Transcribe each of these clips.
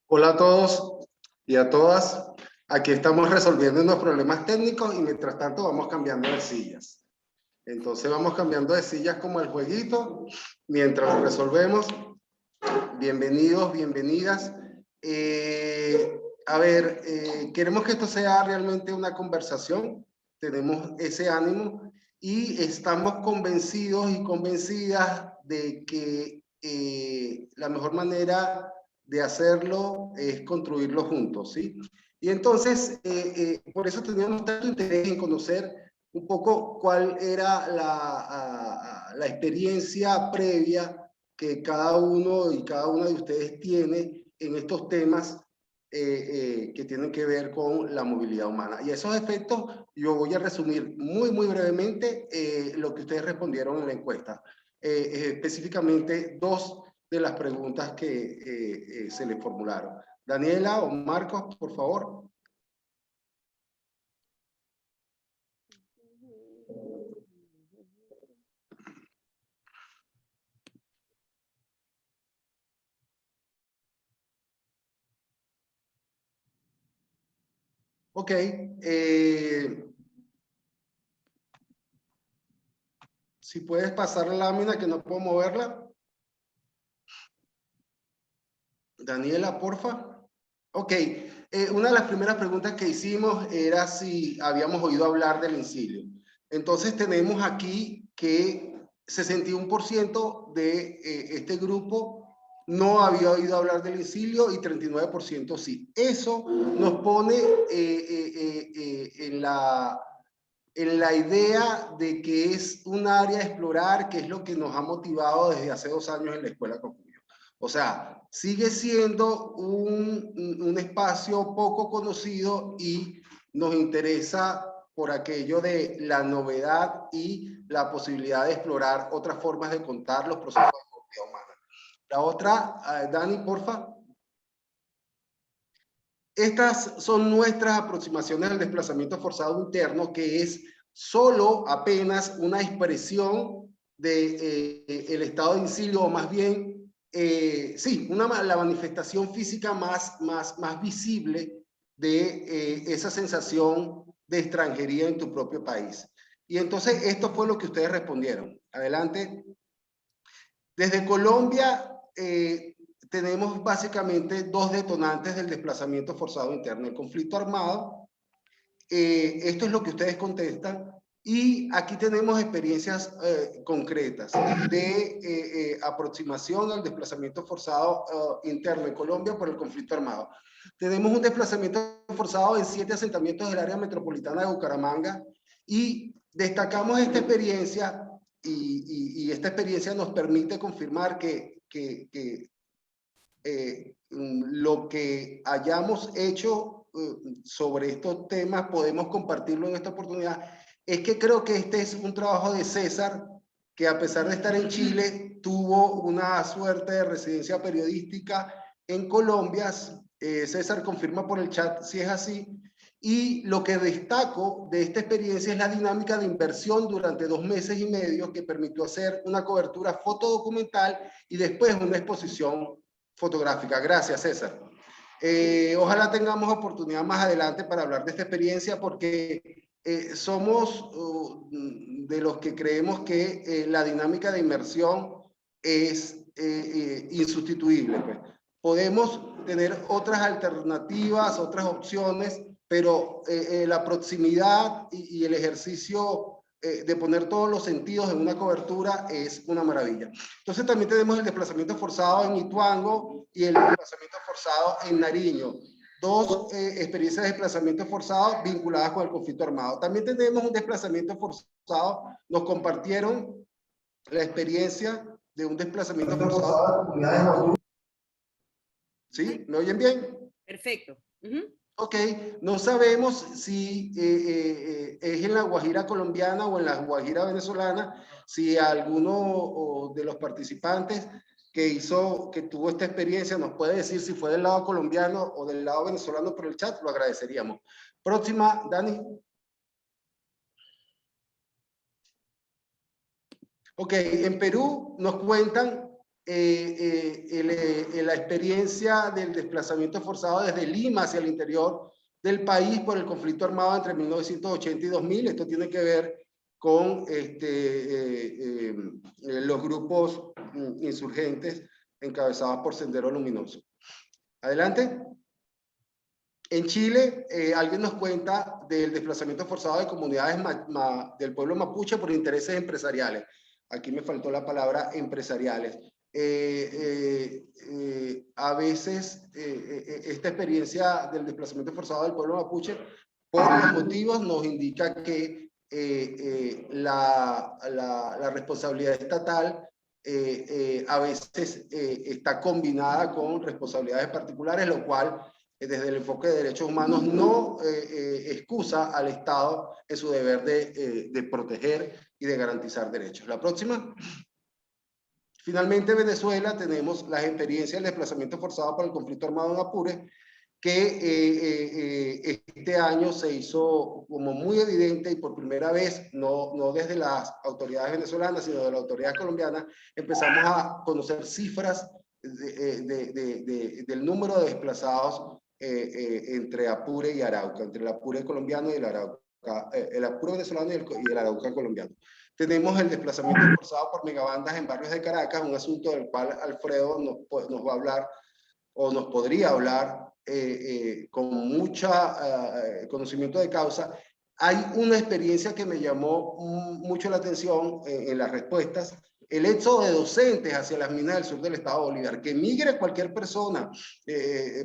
Hola a todos y a todas. Aquí estamos resolviendo unos problemas técnicos y mientras tanto vamos cambiando de sillas. Entonces vamos cambiando de sillas como el jueguito mientras lo resolvemos. Bienvenidos, bienvenidas. Queremos que esto sea realmente una conversación. Tenemos ese ánimo y estamos convencidos y convencidas de que la mejor manera de hacerlo es construirlo juntos, ¿sí? Y entonces, por eso teníamos tanto interés en conocer un poco cuál era la experiencia previa que cada uno y cada una de ustedes tiene en estos temas que tienen que ver con la movilidad humana. Y a esos efectos yo voy a resumir muy brevemente lo que ustedes respondieron en la encuesta. Específicamente dos de las preguntas que se les formularon. Daniela o Marcos, por favor. Ok. Si puedes pasar la lámina que no puedo moverla. Daniela, porfa. Ok, una de las primeras preguntas que hicimos era si habíamos oído hablar del INSILIO. Entonces tenemos aquí que 61% de este grupo no había oído hablar del INSILIO y 39% sí. Eso nos pone en la idea de que es un área a explorar, que es lo que nos ha motivado desde hace 2 años en la Escuela Cocuyo. O sea, sigue siendo un espacio poco conocido y nos interesa por aquello de la novedad y la posibilidad de explorar otras formas de contar los procesos de movilidad humana. La otra, Dani, porfa. Estas son nuestras aproximaciones al desplazamiento forzado interno, que es solo apenas una expresión de el estado de INSILIO, o más bien, sí, la manifestación física más visible de esa sensación de extranjería en tu propio país. Y entonces esto fue lo que ustedes respondieron. Adelante. Desde Colombia, tenemos básicamente dos detonantes del desplazamiento forzado interno: el conflicto armado, esto es lo que ustedes contestan, y aquí tenemos experiencias concretas de aproximación al desplazamiento forzado interno en Colombia por el conflicto armado. Tenemos un desplazamiento forzado en 7 asentamientos del área metropolitana de Bucaramanga y destacamos esta experiencia y esta experiencia nos permite confirmar que lo que hayamos hecho sobre estos temas podemos compartirlo en esta oportunidad. Es que creo que este es un trabajo de César, que a pesar de estar en Chile, tuvo una suerte de residencia periodística en Colombia. César confirma por el chat si es así. Y lo que destaco de esta experiencia es la dinámica de inversión durante 2 meses y medio que permitió hacer una cobertura fotodocumental y después una exposición fotográfica. Gracias, César. Ojalá tengamos oportunidad más adelante para hablar de esta experiencia, porque somos de los que creemos que la dinámica de inmersión es insustituible. Pues. Podemos tener otras alternativas, otras opciones, pero la proximidad y el ejercicio de poner todos los sentidos en una cobertura es una maravilla. Entonces también tenemos el desplazamiento forzado en Ituango y el desplazamiento forzado en Nariño. Dos experiencias de desplazamiento forzado vinculadas con el conflicto armado. También tenemos un desplazamiento forzado, nos compartieron la experiencia de un desplazamiento forzado. ¿Sí? ¿Me oyen bien? Perfecto. Ok, no sabemos si es en la Guajira colombiana o en la Guajira venezolana, si alguno de los participantes que tuvo esta experiencia nos puede decir si fue del lado colombiano o del lado venezolano por el chat, lo agradeceríamos. Próxima, Dani. Ok, en Perú nos cuentan la experiencia del desplazamiento forzado desde Lima hacia el interior del país por el conflicto armado entre 1980 y 2000. Esto tiene que ver con los grupos insurgentes encabezados por Sendero Luminoso. Adelante. En Chile, alguien nos cuenta del desplazamiento forzado de comunidades del pueblo mapuche por intereses empresariales. Aquí me faltó la palabra empresariales. A veces esta experiencia del desplazamiento forzado del pueblo mapuche, por los motivos, nos indica que la responsabilidad estatal a veces está combinada con responsabilidades particulares, lo cual desde el enfoque de derechos humanos no excusa al Estado en su deber de proteger y de garantizar derechos. La próxima. Finalmente, Venezuela, tenemos las experiencias del desplazamiento forzado por el conflicto armado en Apure, que este año se hizo como muy evidente y por primera vez, no desde las autoridades venezolanas, sino de las autoridades colombianas, empezamos a conocer cifras del número de desplazados entre Apure y Arauca, entre el Apure colombiano y el Arauca, el Apure venezolano y el Arauca colombiano. Tenemos el desplazamiento forzado por megabandas en barrios de Caracas, un asunto del cual Alfredo nos va a hablar o nos podría hablar con mucha conocimiento de causa. Hay una experiencia que me llamó mucho la atención en las respuestas, el éxodo de docentes hacia las minas del sur del estado de Bolívar, que migre cualquier persona,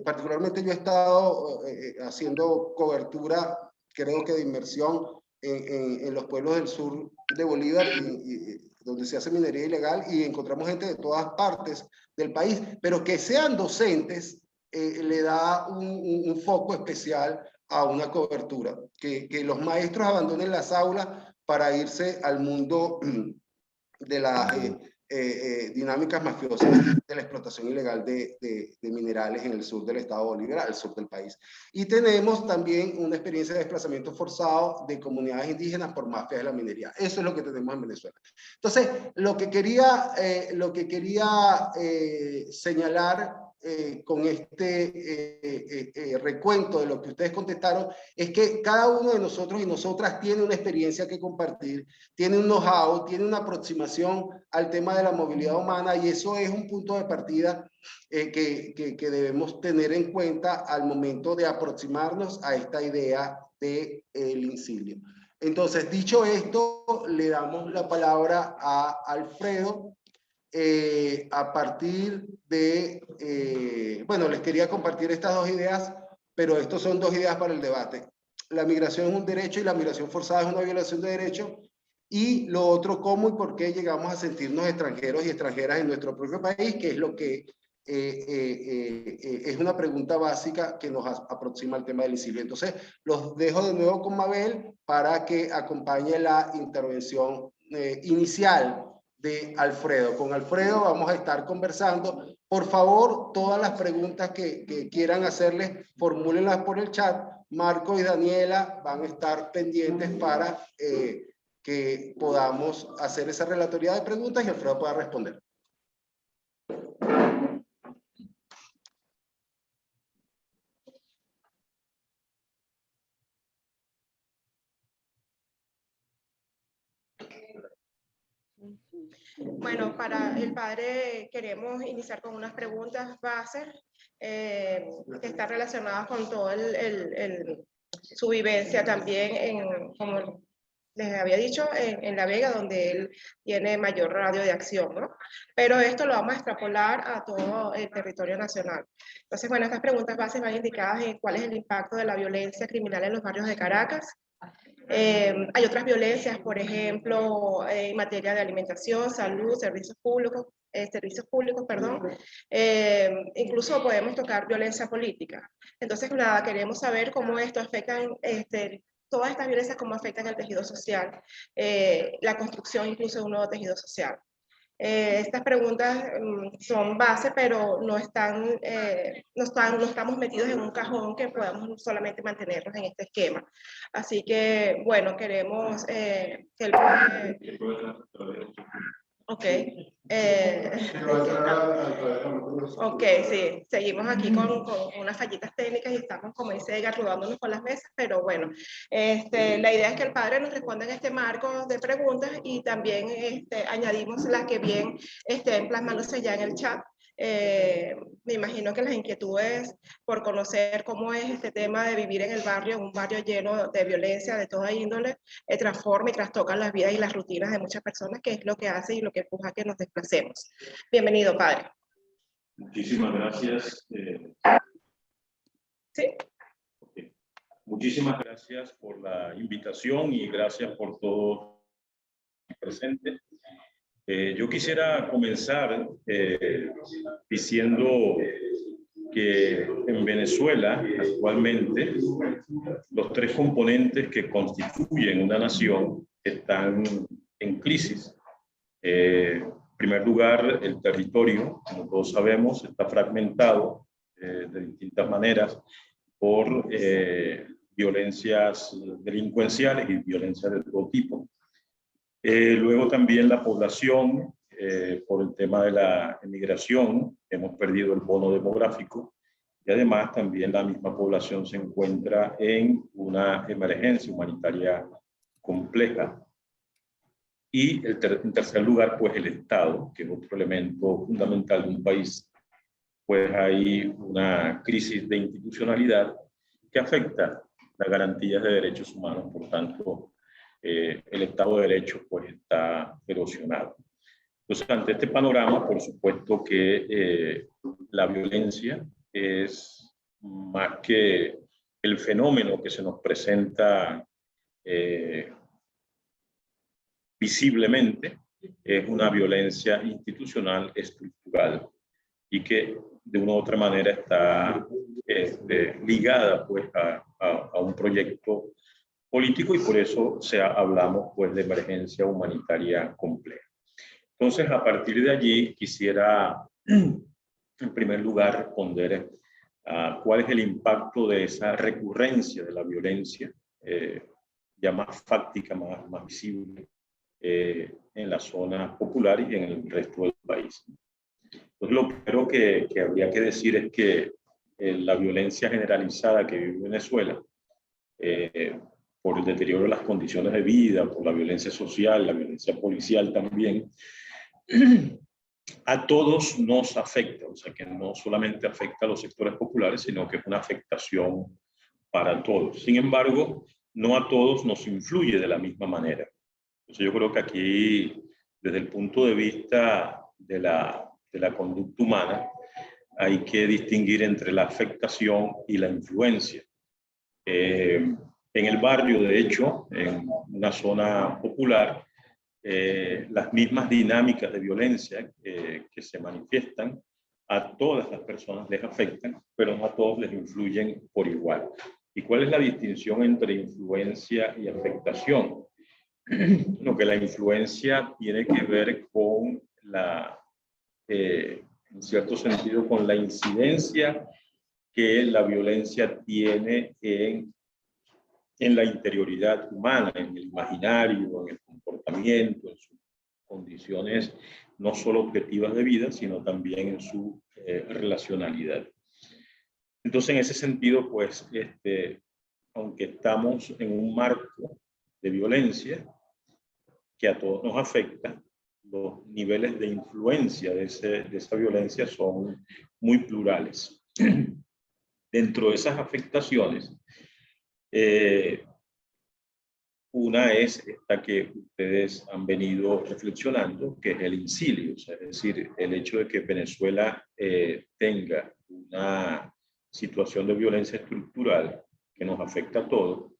particularmente yo he estado haciendo cobertura, creo que de inmersión en los pueblos del sur de Bolívar, donde se hace minería ilegal, y encontramos gente de todas partes del país, pero que sean docentes le da un foco especial a una cobertura, que los maestros abandonen las aulas para irse al mundo de las dinámicas mafiosas de la explotación ilegal de minerales en el sur del estado de Bolívar, al sur del país. Y tenemos también una experiencia de desplazamiento forzado de comunidades indígenas por mafias de la minería. Eso es lo que tenemos en Venezuela. Entonces, lo que quería señalar con este recuento de lo que ustedes contestaron es que cada uno de nosotros y nosotras tiene una experiencia que compartir, tiene un know-how, tiene una aproximación al tema de la movilidad humana, y eso es un punto de partida que debemos tener en cuenta al momento de aproximarnos a esta idea del incilio. Entonces, dicho esto, le damos la palabra a Alfredo. A partir de, bueno, les quería compartir estas dos ideas, pero estos son dos ideas para el debate. La migración es un derecho y la migración forzada es una violación de derechos. Y lo otro, cómo y por qué llegamos a sentirnos extranjeros y extranjeras en nuestro propio país, que es lo que es una pregunta básica que nos aproxima al tema del incilio. Entonces, los dejo de nuevo con Mabel para que acompañe la intervención inicial de Alfredo. Con Alfredo vamos a estar conversando. Por favor, todas las preguntas que quieran hacerles, formúlenlas por el chat. Marco y Daniela van a estar pendientes para que podamos hacer esa relatoría de preguntas y Alfredo pueda responder. Bueno, para el padre queremos iniciar con unas preguntas bases que están relacionadas con todo su vivencia también, como les había dicho, en La Vega, donde él tiene mayor radio de acción, ¿no? Pero esto lo vamos a extrapolar a todo el territorio nacional. Entonces, bueno, estas preguntas bases van indicadas en cuál es el impacto de la violencia criminal en los barrios de Caracas. Hay otras violencias, por ejemplo, en materia de alimentación, salud, servicios públicos, perdón. Incluso podemos tocar violencia política. Entonces, nada, queremos saber cómo esto afecta, todas estas violencias, cómo afectan el tejido social, la construcción incluso de un nuevo tejido social. Estas preguntas son base, pero no estamos metidos en un cajón que podamos solamente mantenernos en este esquema. Así que, bueno, queremos que el padre... Ok. Ok, sí, seguimos aquí con unas fallitas técnicas y estamos, como dice Edgar, rodándonos con las mesas, pero bueno, la idea es que el padre nos responda en este marco de preguntas y también añadimos las que bien estén plasmándose ya en el chat. Me imagino que las inquietudes por conocer cómo es este tema de vivir en el barrio, en un barrio lleno de violencia de toda índole, transforma y trastoca las vidas y las rutinas de muchas personas, que es lo que hace y lo que empuja a que nos desplacemos. Bienvenido, padre. Muchísimas gracias. ¿Sí? Okay. Muchísimas gracias por la invitación y gracias por todo presente. Yo quisiera comenzar diciendo que en Venezuela actualmente los tres componentes que constituyen una nación están en crisis. En primer lugar, el territorio, como todos sabemos, está fragmentado de distintas maneras por violencias delincuenciales y violencias de todo tipo. Luego también la población, por el tema de la emigración, hemos perdido el bono demográfico y además también la misma población se encuentra en una emergencia humanitaria compleja. Y en tercer lugar, pues el Estado, que es otro elemento fundamental de un país, pues hay una crisis de institucionalidad que afecta las garantías de derechos humanos. Por tanto, el Estado de Derecho pues está erosionado. Entonces, ante este panorama, por supuesto que la violencia es más que el fenómeno que se nos presenta visiblemente, es una violencia institucional estructural y que de una u otra manera está ligada pues a un proyecto político y por eso hablamos pues de emergencia humanitaria compleja. Entonces, a partir de allí quisiera en primer lugar responder a cuál es el impacto de esa recurrencia de la violencia ya más fáctica, más visible en la zona popular y en el resto del país. Entonces, lo primero que habría que decir es que la violencia generalizada que vive Venezuela, por el deterioro de las condiciones de vida, por la violencia social, la violencia policial también, a todos nos afecta. O sea, que no solamente afecta a los sectores populares, sino que es una afectación para todos. Sin embargo, no a todos nos influye de la misma manera. Entonces, yo creo que aquí, desde el punto de vista de la conducta humana, hay que distinguir entre la afectación y la influencia. En el barrio, de hecho, en una zona popular, las mismas dinámicas de violencia que se manifiestan, a todas las personas les afectan, pero no a todos les influyen por igual. ¿Y cuál es la distinción entre influencia y afectación? Lo que la influencia tiene que ver con en cierto sentido, con la incidencia que la violencia tiene en la interioridad humana, en el imaginario, en el comportamiento, en sus condiciones no solo objetivas de vida, sino también en su relacionalidad. Entonces, en ese sentido, pues, aunque estamos en un marco de violencia que a todos nos afecta, los niveles de influencia de esa violencia son muy plurales. Dentro de esas afectaciones, una es esta que ustedes han venido reflexionando, que es el incilio, o sea, es decir, el hecho de que Venezuela tenga una situación de violencia estructural que nos afecta a todos.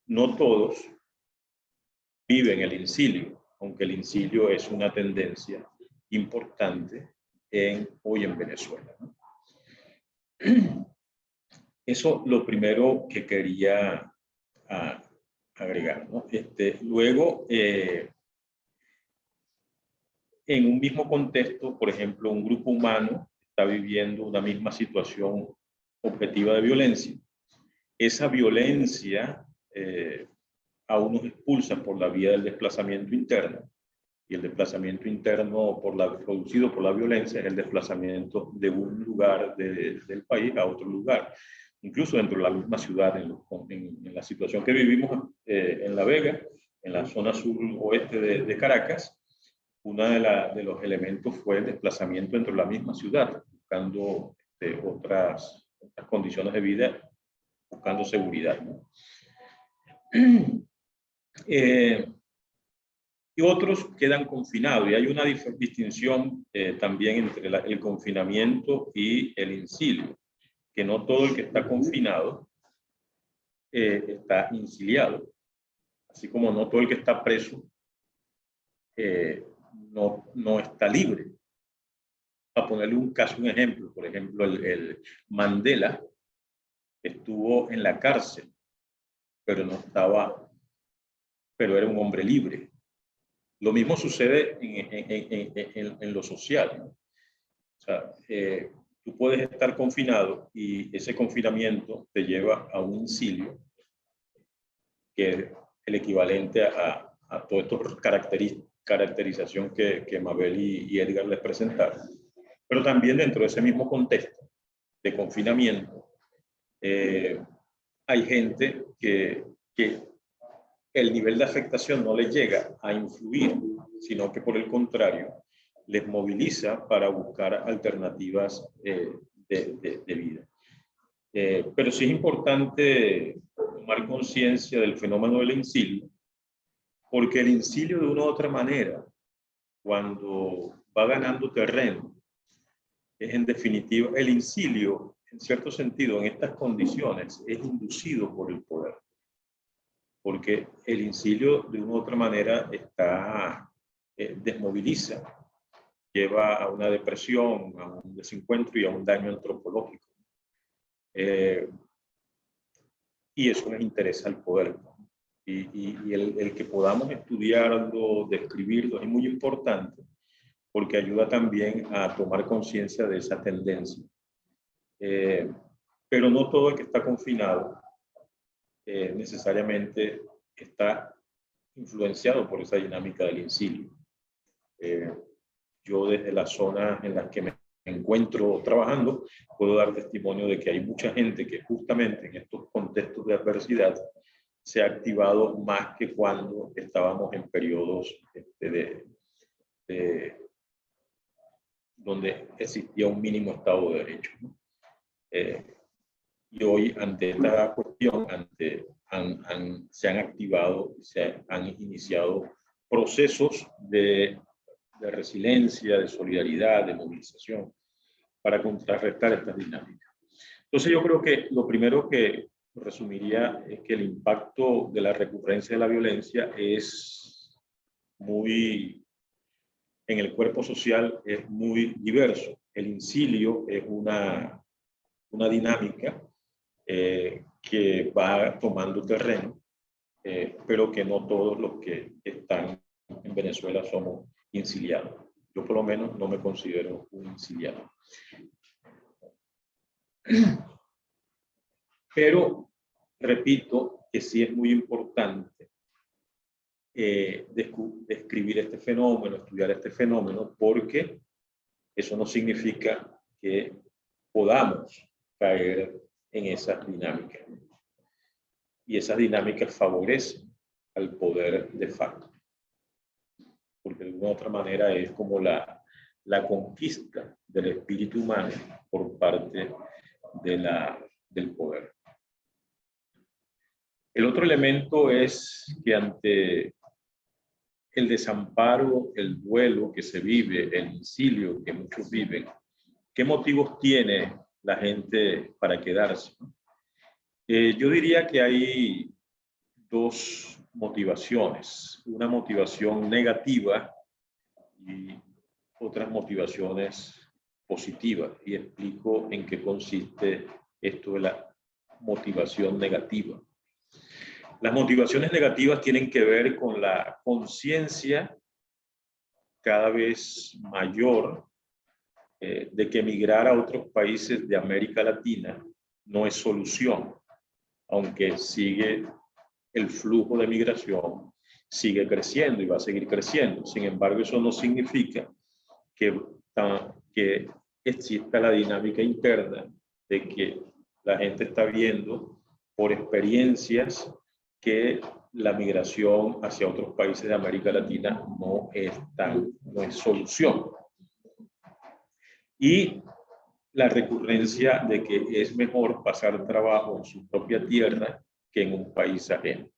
No todos viven el incilio, aunque el incilio es una tendencia importante hoy en Venezuela, ¿no? Eso lo primero que quería agregar, ¿no? Luego, en un mismo contexto, por ejemplo, un grupo humano está viviendo una misma situación objetiva de violencia. Esa violencia a unos expulsa por la vía del desplazamiento interno Y el desplazamiento interno producido por la violencia es el desplazamiento de un lugar del país a otro lugar. Incluso dentro de la misma ciudad, en la situación que vivimos en La Vega, en la zona suroeste de Caracas, uno de los elementos fue el desplazamiento dentro de la misma ciudad, buscando otras condiciones de vida, buscando seguridad, ¿no? Y otros quedan confinados, y hay una distinción también entre el confinamiento y el incilio, que no todo el que está confinado está inciliado, así como no todo el que está preso no está libre. A ponerle un ejemplo, por ejemplo, el Mandela estuvo en la cárcel, pero era un hombre libre. Lo mismo sucede en lo social, ¿no? O sea, tú puedes estar confinado y ese confinamiento te lleva a un incilio, que es el equivalente a todas estas caracterización que Mabel y Edgar les presentaron. Pero también dentro de ese mismo contexto de confinamiento, hay gente que el nivel de afectación no les llega a influir, sino que por el contrario, les moviliza para buscar alternativas de vida. Pero sí es importante tomar conciencia del fenómeno del incilio, porque el incilio de una u otra manera, cuando va ganando terreno, es en definitiva, el incilio, en cierto sentido, en estas condiciones, es inducido por el poder. Porque el incilio de una u otra manera desmoviliza, lleva a una depresión, a un desencuentro y a un daño antropológico. Y eso les interesa al poder. Y el que podamos estudiarlo, describirlo, es muy importante, porque ayuda también a tomar conciencia de esa tendencia. Pero no todo el que está confinado necesariamente está influenciado por esa dinámica del incilio. Yo desde las zonas en las que me encuentro trabajando, puedo dar testimonio de que hay mucha gente que justamente en estos contextos de adversidad se ha activado más que cuando estábamos en periodos donde existía un mínimo Estado de Derecho, ¿no? Y hoy, ante esta cuestión, se han activado, se han iniciado procesos de resiliencia, de solidaridad, de movilización, para contrarrestar estas dinámicas. Entonces yo creo que lo primero que resumiría es que el impacto de la recurrencia de la violencia es en el cuerpo social es muy diverso. El incilio es una dinámica que va tomando terreno, pero que no todos los que están en Venezuela somos inciliados. Yo por lo menos no me considero un inciliado. Pero repito que sí es muy importante describir este fenómeno, estudiar este fenómeno, porque eso no significa que podamos caer en esas dinámicas. Y esas dinámicas favorecen al poder de facto. Porque de una u otra manera es como la conquista del espíritu humano por parte del poder. El otro elemento es que ante el desamparo, el duelo que se vive, el incilio que muchos viven, ¿qué motivos tiene la gente para quedarse? Yo diría que hay dos motivaciones, una motivación negativa y otras motivaciones positivas, y explico en qué consiste esto de la motivación negativa. Las motivaciones negativas tienen que ver con la conciencia cada vez mayor de que emigrar a otros países de América Latina no es solución, aunque sigue el flujo de migración sigue creciendo y va a seguir creciendo. Sin embargo, eso no significa que exista la dinámica interna de que la gente está viendo por experiencias que la migración hacia otros países de América Latina no es solución. Y la recurrencia de que es mejor pasar trabajo en su propia tierra que en un país ajeno.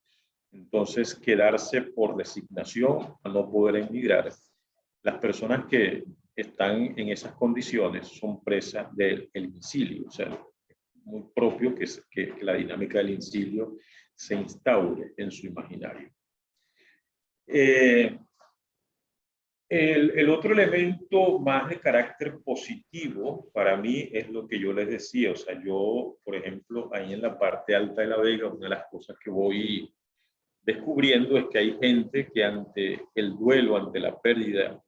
Entonces, quedarse por resignación a no poder emigrar. Las personas que están en esas condiciones son presas del incilio. O sea, es muy propio que la dinámica del incilio se instaure en su imaginario. El otro elemento más de carácter positivo para mí es lo que yo les decía. O sea, yo, por ejemplo, ahí en la parte alta de La Vega, una de las cosas que voy descubriendo es que hay gente que ante el duelo, ante la pérdida,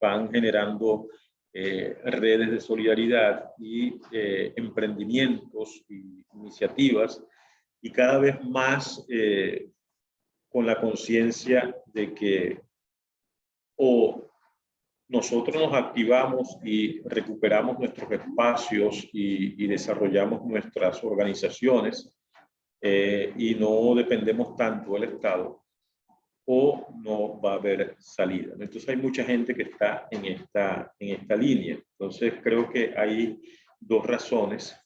van generando redes de solidaridad y emprendimientos y iniciativas, y cada vez más con la conciencia de que o nosotros nos activamos y recuperamos nuestros espacios y desarrollamos nuestras organizaciones y no dependemos tanto del Estado, o no va a haber salida. Entonces hay mucha gente que está en esta línea. Entonces creo que hay dos razones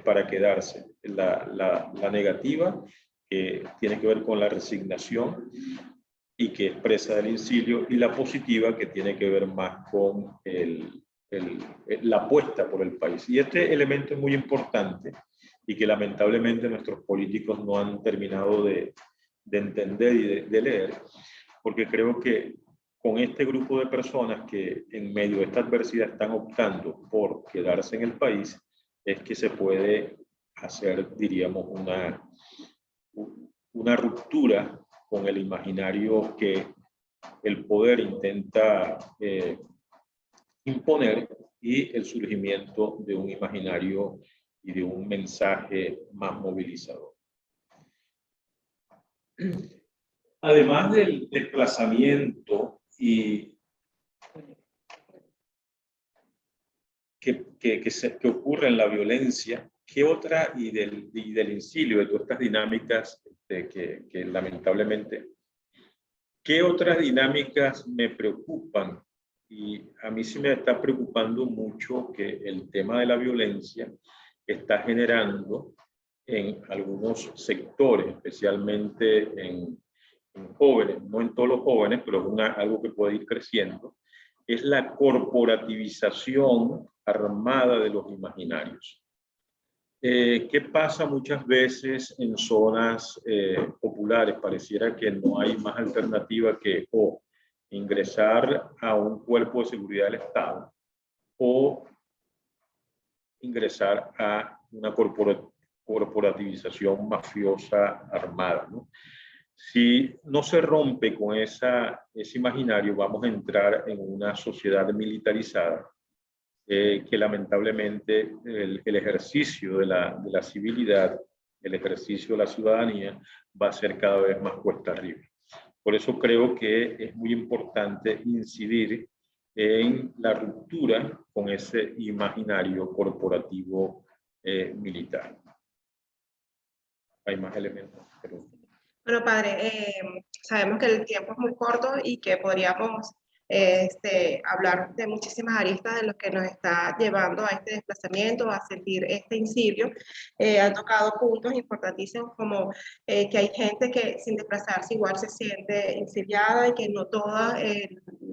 para quedarse. La negativa, que tiene que ver con la resignación y que expresa del incilio, y la positiva, que tiene que ver más con la apuesta por el país. Y este elemento es muy importante y que lamentablemente nuestros políticos no han terminado de entender y de leer, porque creo que con este grupo de personas que en medio de esta adversidad están optando por quedarse en el país, es que se puede hacer, diríamos, una ruptura con el imaginario que el poder intenta imponer, y el surgimiento de un imaginario y de un mensaje más movilizador. Además del desplazamiento y que ocurre en la violencia, ¿qué otra, y del incilio, de todas estas dinámicas que lamentablemente, qué otras dinámicas me preocupan? Y a mí sí me está preocupando mucho que el tema de la violencia está generando en algunos sectores, especialmente en jóvenes, no en todos los jóvenes, pero es algo que puede ir creciendo, es la corporativización armada de los imaginarios. ¿Qué pasa muchas veces en zonas populares? Pareciera que no hay más alternativa que o ingresar a un cuerpo de seguridad del Estado o ingresar a una corporativización mafiosa armada, ¿no? Si no se rompe con ese imaginario, vamos a entrar en una sociedad militarizada que lamentablemente el ejercicio de la civilidad, el ejercicio de la ciudadanía va a ser cada vez más cuesta arriba. Por eso creo que es muy importante incidir en la ruptura con ese imaginario corporativo militar. Hay más elementos, pero... Bueno, padre, sabemos que el tiempo es muy corto y que podríamos hablar de muchísimas aristas de lo que nos está llevando a este desplazamiento, a sentir este incilio. Han tocado puntos importantísimos como que hay gente que sin desplazarse igual se siente inciliada y que no toda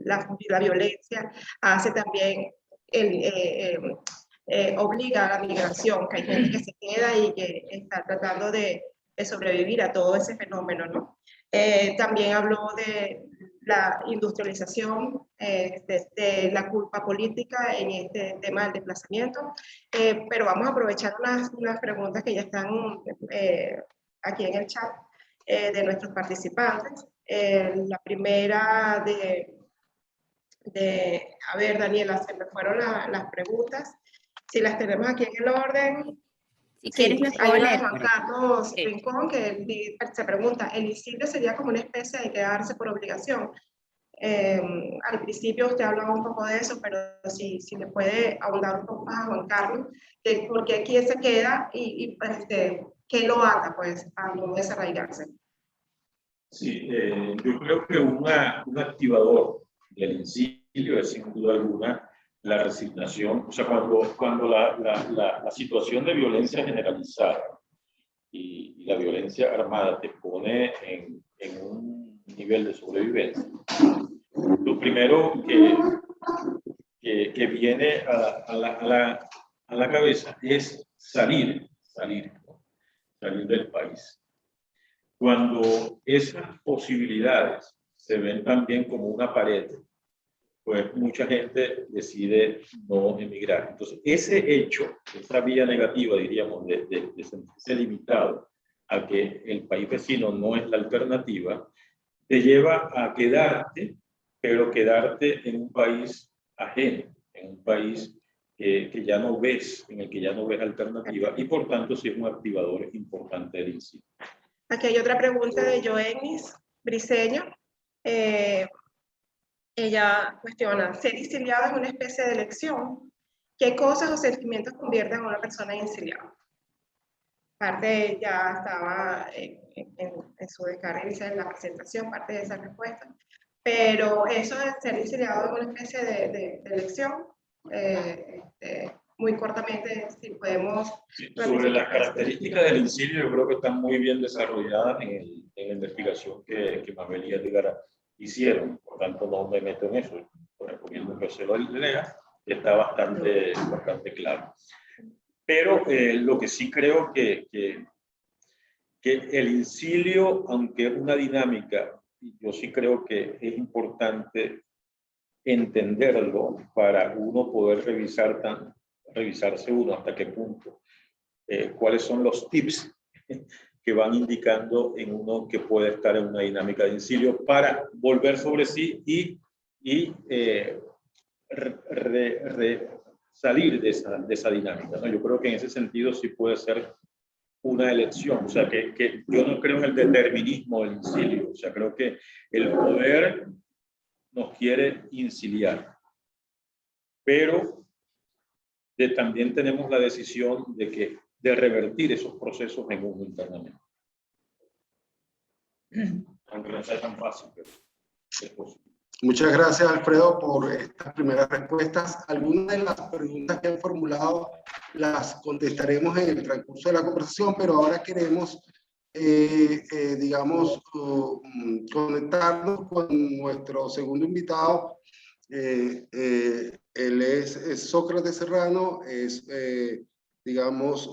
la violencia hace también obliga a la migración, que hay gente que se queda y que está tratando de sobrevivir a todo ese fenómeno, ¿no? También habló de la industrialización, de la culpa política en este tema del desplazamiento, pero vamos a aprovechar unas preguntas que ya están aquí en el chat de nuestros participantes. La primera a ver, Daniela, se me fueron las preguntas. Si las tenemos aquí en el orden. Si quieres, lo puedo Hay leer. Juan Carlos Sí. Rincón que se pregunta, ¿el INSIDE sería como una especie de quedarse por obligación? Al principio usted hablaba un poco de eso, pero si le puede ahondar un poco más a Juan Carlos, de por qué aquí se queda y qué lo ata pues, a no desarraigarse. Sí, yo creo que un activador del incilio es sin duda alguna la resignación, o sea, cuando la situación de violencia generalizada y la violencia armada te pone en un nivel de sobrevivencia, lo primero que viene a la cabeza es salir del país. Cuando esas posibilidades se ven también como una pared, pues mucha gente decide no emigrar. Entonces, ese hecho, esa vía negativa, diríamos, de sentirse limitado a que el país vecino no es la alternativa, te lleva a quedarte, pero quedarte en un país ajeno, en un país que ya no ves, en el que ya no ves alternativa, y por tanto sí es un activador importante del incilio. Aquí hay otra pregunta de Joenis Briceño. Ella cuestiona, ser exiliado es una especie de elección. ¿Qué cosas o sentimientos convierten a una persona en exiliado? Parte ya estaba en su descarga inicial en la presentación, parte de esa respuesta. Pero eso de ser exiliado es una especie de elección. Muy cortamente, si podemos... Sobre las características del incilio, yo creo que están muy bien desarrolladas en la investigación que Mabel y Edgar hicieron. Por tanto, no me meto en eso. Recomiendo que se lo lea, está bastante claro. Pero lo que sí creo que el incilio, aunque es una dinámica, yo sí creo que es importante entenderlo para uno poder revisarse uno hasta qué punto, cuáles son los tips que van indicando en uno que puede estar en una dinámica de incilio para volver sobre sí y salir de esa dinámica, ¿no? Yo creo que en ese sentido sí puede ser una elección, o sea, que yo no creo en el determinismo del incilio, o sea, creo que el poder nos quiere inciliar, pero también tenemos la decisión de revertir esos procesos en uno internamente. Aunque no sea tan fácil, pero es posible. Muchas gracias, Alfredo, por estas primeras respuestas. Algunas de las preguntas que han formulado las contestaremos en el transcurso de la conversación, pero ahora queremos, digamos, conectarnos con nuestro segundo invitado. Él es Sócrates Serrano, es, digamos,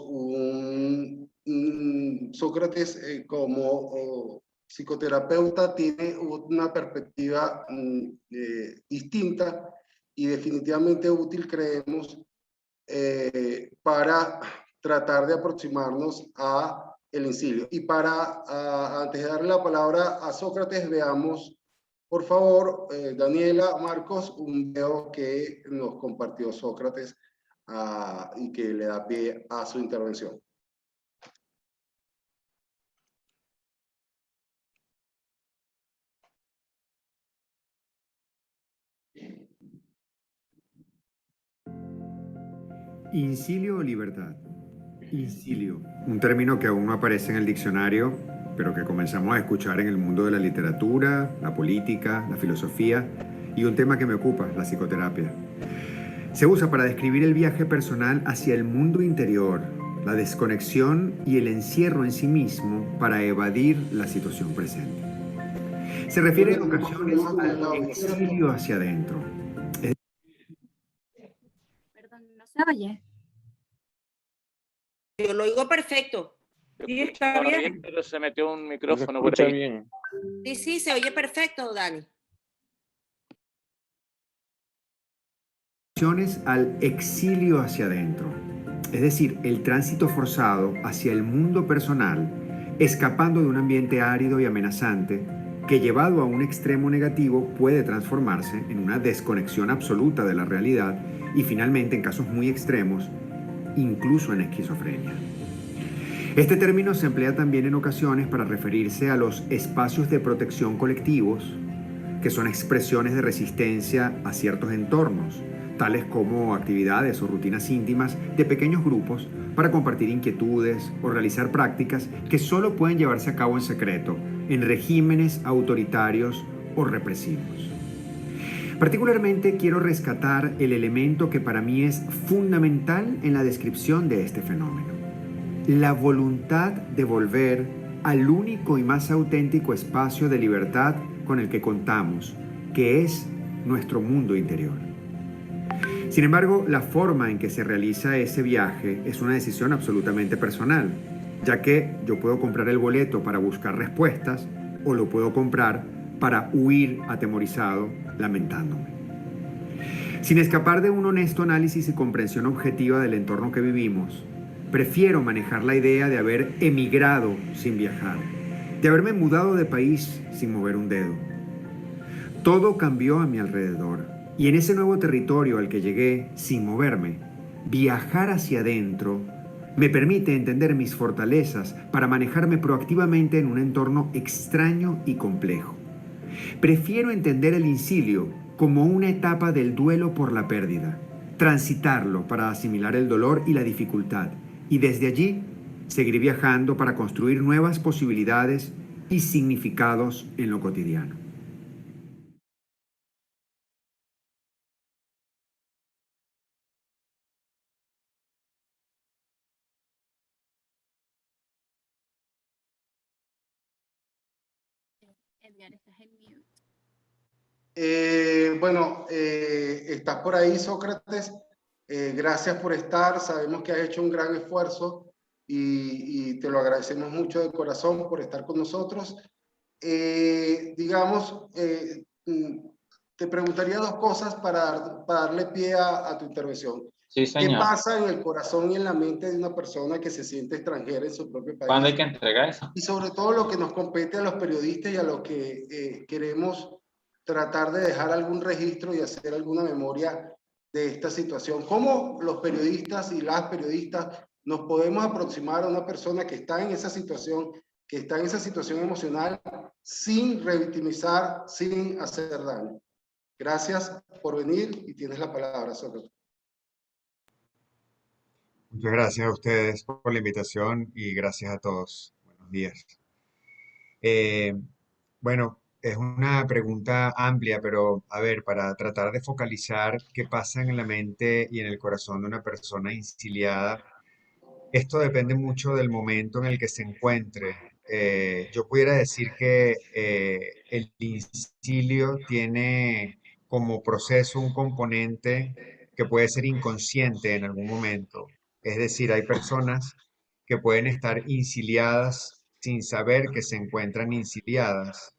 Sócrates como psicoterapeuta tiene una perspectiva distinta y definitivamente útil, creemos, para tratar de aproximarnos a el incilio. Y antes de darle la palabra a Sócrates, veamos, por favor, Daniela, Marcos, un video que nos compartió Sócrates y que le da pie a su intervención. Incilio o libertad. Incilio, un término que aún no aparece en el diccionario, pero que comenzamos a escuchar en el mundo de la literatura, la política, la filosofía y un tema que me ocupa, la psicoterapia. Se usa para describir el viaje personal hacia el mundo interior, la desconexión y el encierro en sí mismo para evadir la situación presente. Se refiere en ocasiones al exilio hacia adentro. Perdón, ¿no se oye? Yo lo oigo perfecto. Sí, está bien. Pero se metió un micrófono por ahí. Bien. Sí, se oye perfecto, Dani. Al exilio hacia adentro, es decir, el tránsito forzado hacia el mundo personal, escapando de un ambiente árido y amenazante que, llevado a un extremo negativo, puede transformarse en una desconexión absoluta de la realidad y finalmente, en casos muy extremos, incluso en esquizofrenia. Este término se emplea también en ocasiones para referirse a los espacios de protección colectivos, que son expresiones de resistencia a ciertos entornos, tales como actividades o rutinas íntimas de pequeños grupos para compartir inquietudes o realizar prácticas que solo pueden llevarse a cabo en secreto, en regímenes autoritarios o represivos. Particularmente quiero rescatar el elemento que para mí es fundamental en la descripción de este fenómeno: la voluntad de volver al único y más auténtico espacio de libertad con el que contamos, que es nuestro mundo interior. Sin embargo, la forma en que se realiza ese viaje es una decisión absolutamente personal, ya que yo puedo comprar el boleto para buscar respuestas o lo puedo comprar para huir atemorizado, lamentándome. Sin escapar de un honesto análisis y comprensión objetiva del entorno que vivimos, prefiero manejar la idea de haber emigrado sin viajar, de haberme mudado de país sin mover un dedo. Todo cambió a mi alrededor, y en ese nuevo territorio al que llegué sin moverme, viajar hacia adentro me permite entender mis fortalezas para manejarme proactivamente en un entorno extraño y complejo. Prefiero entender el incilio como una etapa del duelo por la pérdida, transitarlo para asimilar el dolor y la dificultad, y desde allí seguir viajando para construir nuevas posibilidades y significados en lo cotidiano. Edgar, estás en mute. Bueno, estás por ahí, Sócrates. Gracias por estar. Sabemos que has hecho un gran esfuerzo y te lo agradecemos mucho de corazón por estar con nosotros. Te preguntaría dos cosas para darle pie a tu intervención. Sí, ¿Qué señor. pasa en el corazón y en la mente de una persona que se siente extranjera en su propio país? ¿Cuándo hay que entregar eso? Y sobre todo lo que nos compete a los periodistas y a los que queremos tratar de dejar algún registro y hacer alguna memoria de esta situación. ¿Cómo los periodistas y las periodistas nos podemos aproximar a una persona que está en esa situación, emocional, sin revictimizar, sin hacer daño? Gracias por venir y tienes la palabra, Sócrates. Muchas gracias a ustedes por la invitación y gracias a todos. Buenos días. Bueno, es una pregunta amplia, pero a ver, para tratar de focalizar qué pasa en la mente y en el corazón de una persona insiliada, esto depende mucho del momento en el que se encuentre. Yo pudiera decir que el insilio tiene como proceso un componente que puede ser inconsciente en algún momento. Es decir, hay personas que pueden estar insiliadas sin saber que se encuentran insiliadas.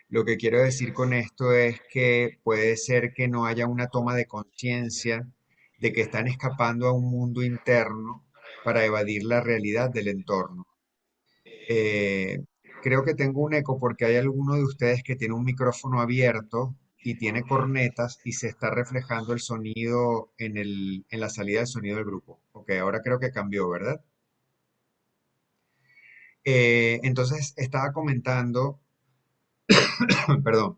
Lo que quiero decir con esto es que puede ser que no haya una toma de conciencia de que están escapando a un mundo interno para evadir la realidad del entorno. Eh, Creo que tengo un eco porque hay alguno de ustedes que tiene un micrófono abierto y tiene cornetas y se está reflejando el sonido en la salida del sonido del grupo. Ok, ahora creo que cambió, ¿verdad? Entonces estaba comentando, perdón,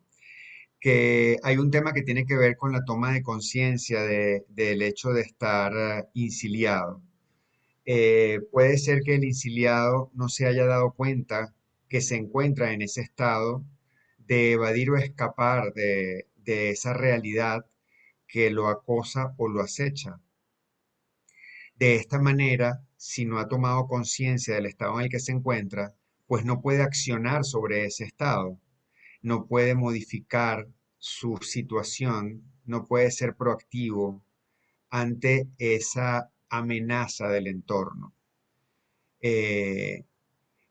que hay un tema que tiene que ver con la toma de conciencia del hecho de estar insiliado. Puede ser que el insiliado no se haya dado cuenta que se encuentra en ese estado de evadir o escapar de esa realidad que lo acosa o lo acecha. De esta manera, si no ha tomado conciencia del estado en el que se encuentra, pues no puede accionar sobre ese estado, no puede modificar su situación, no puede ser proactivo ante esa amenaza del entorno.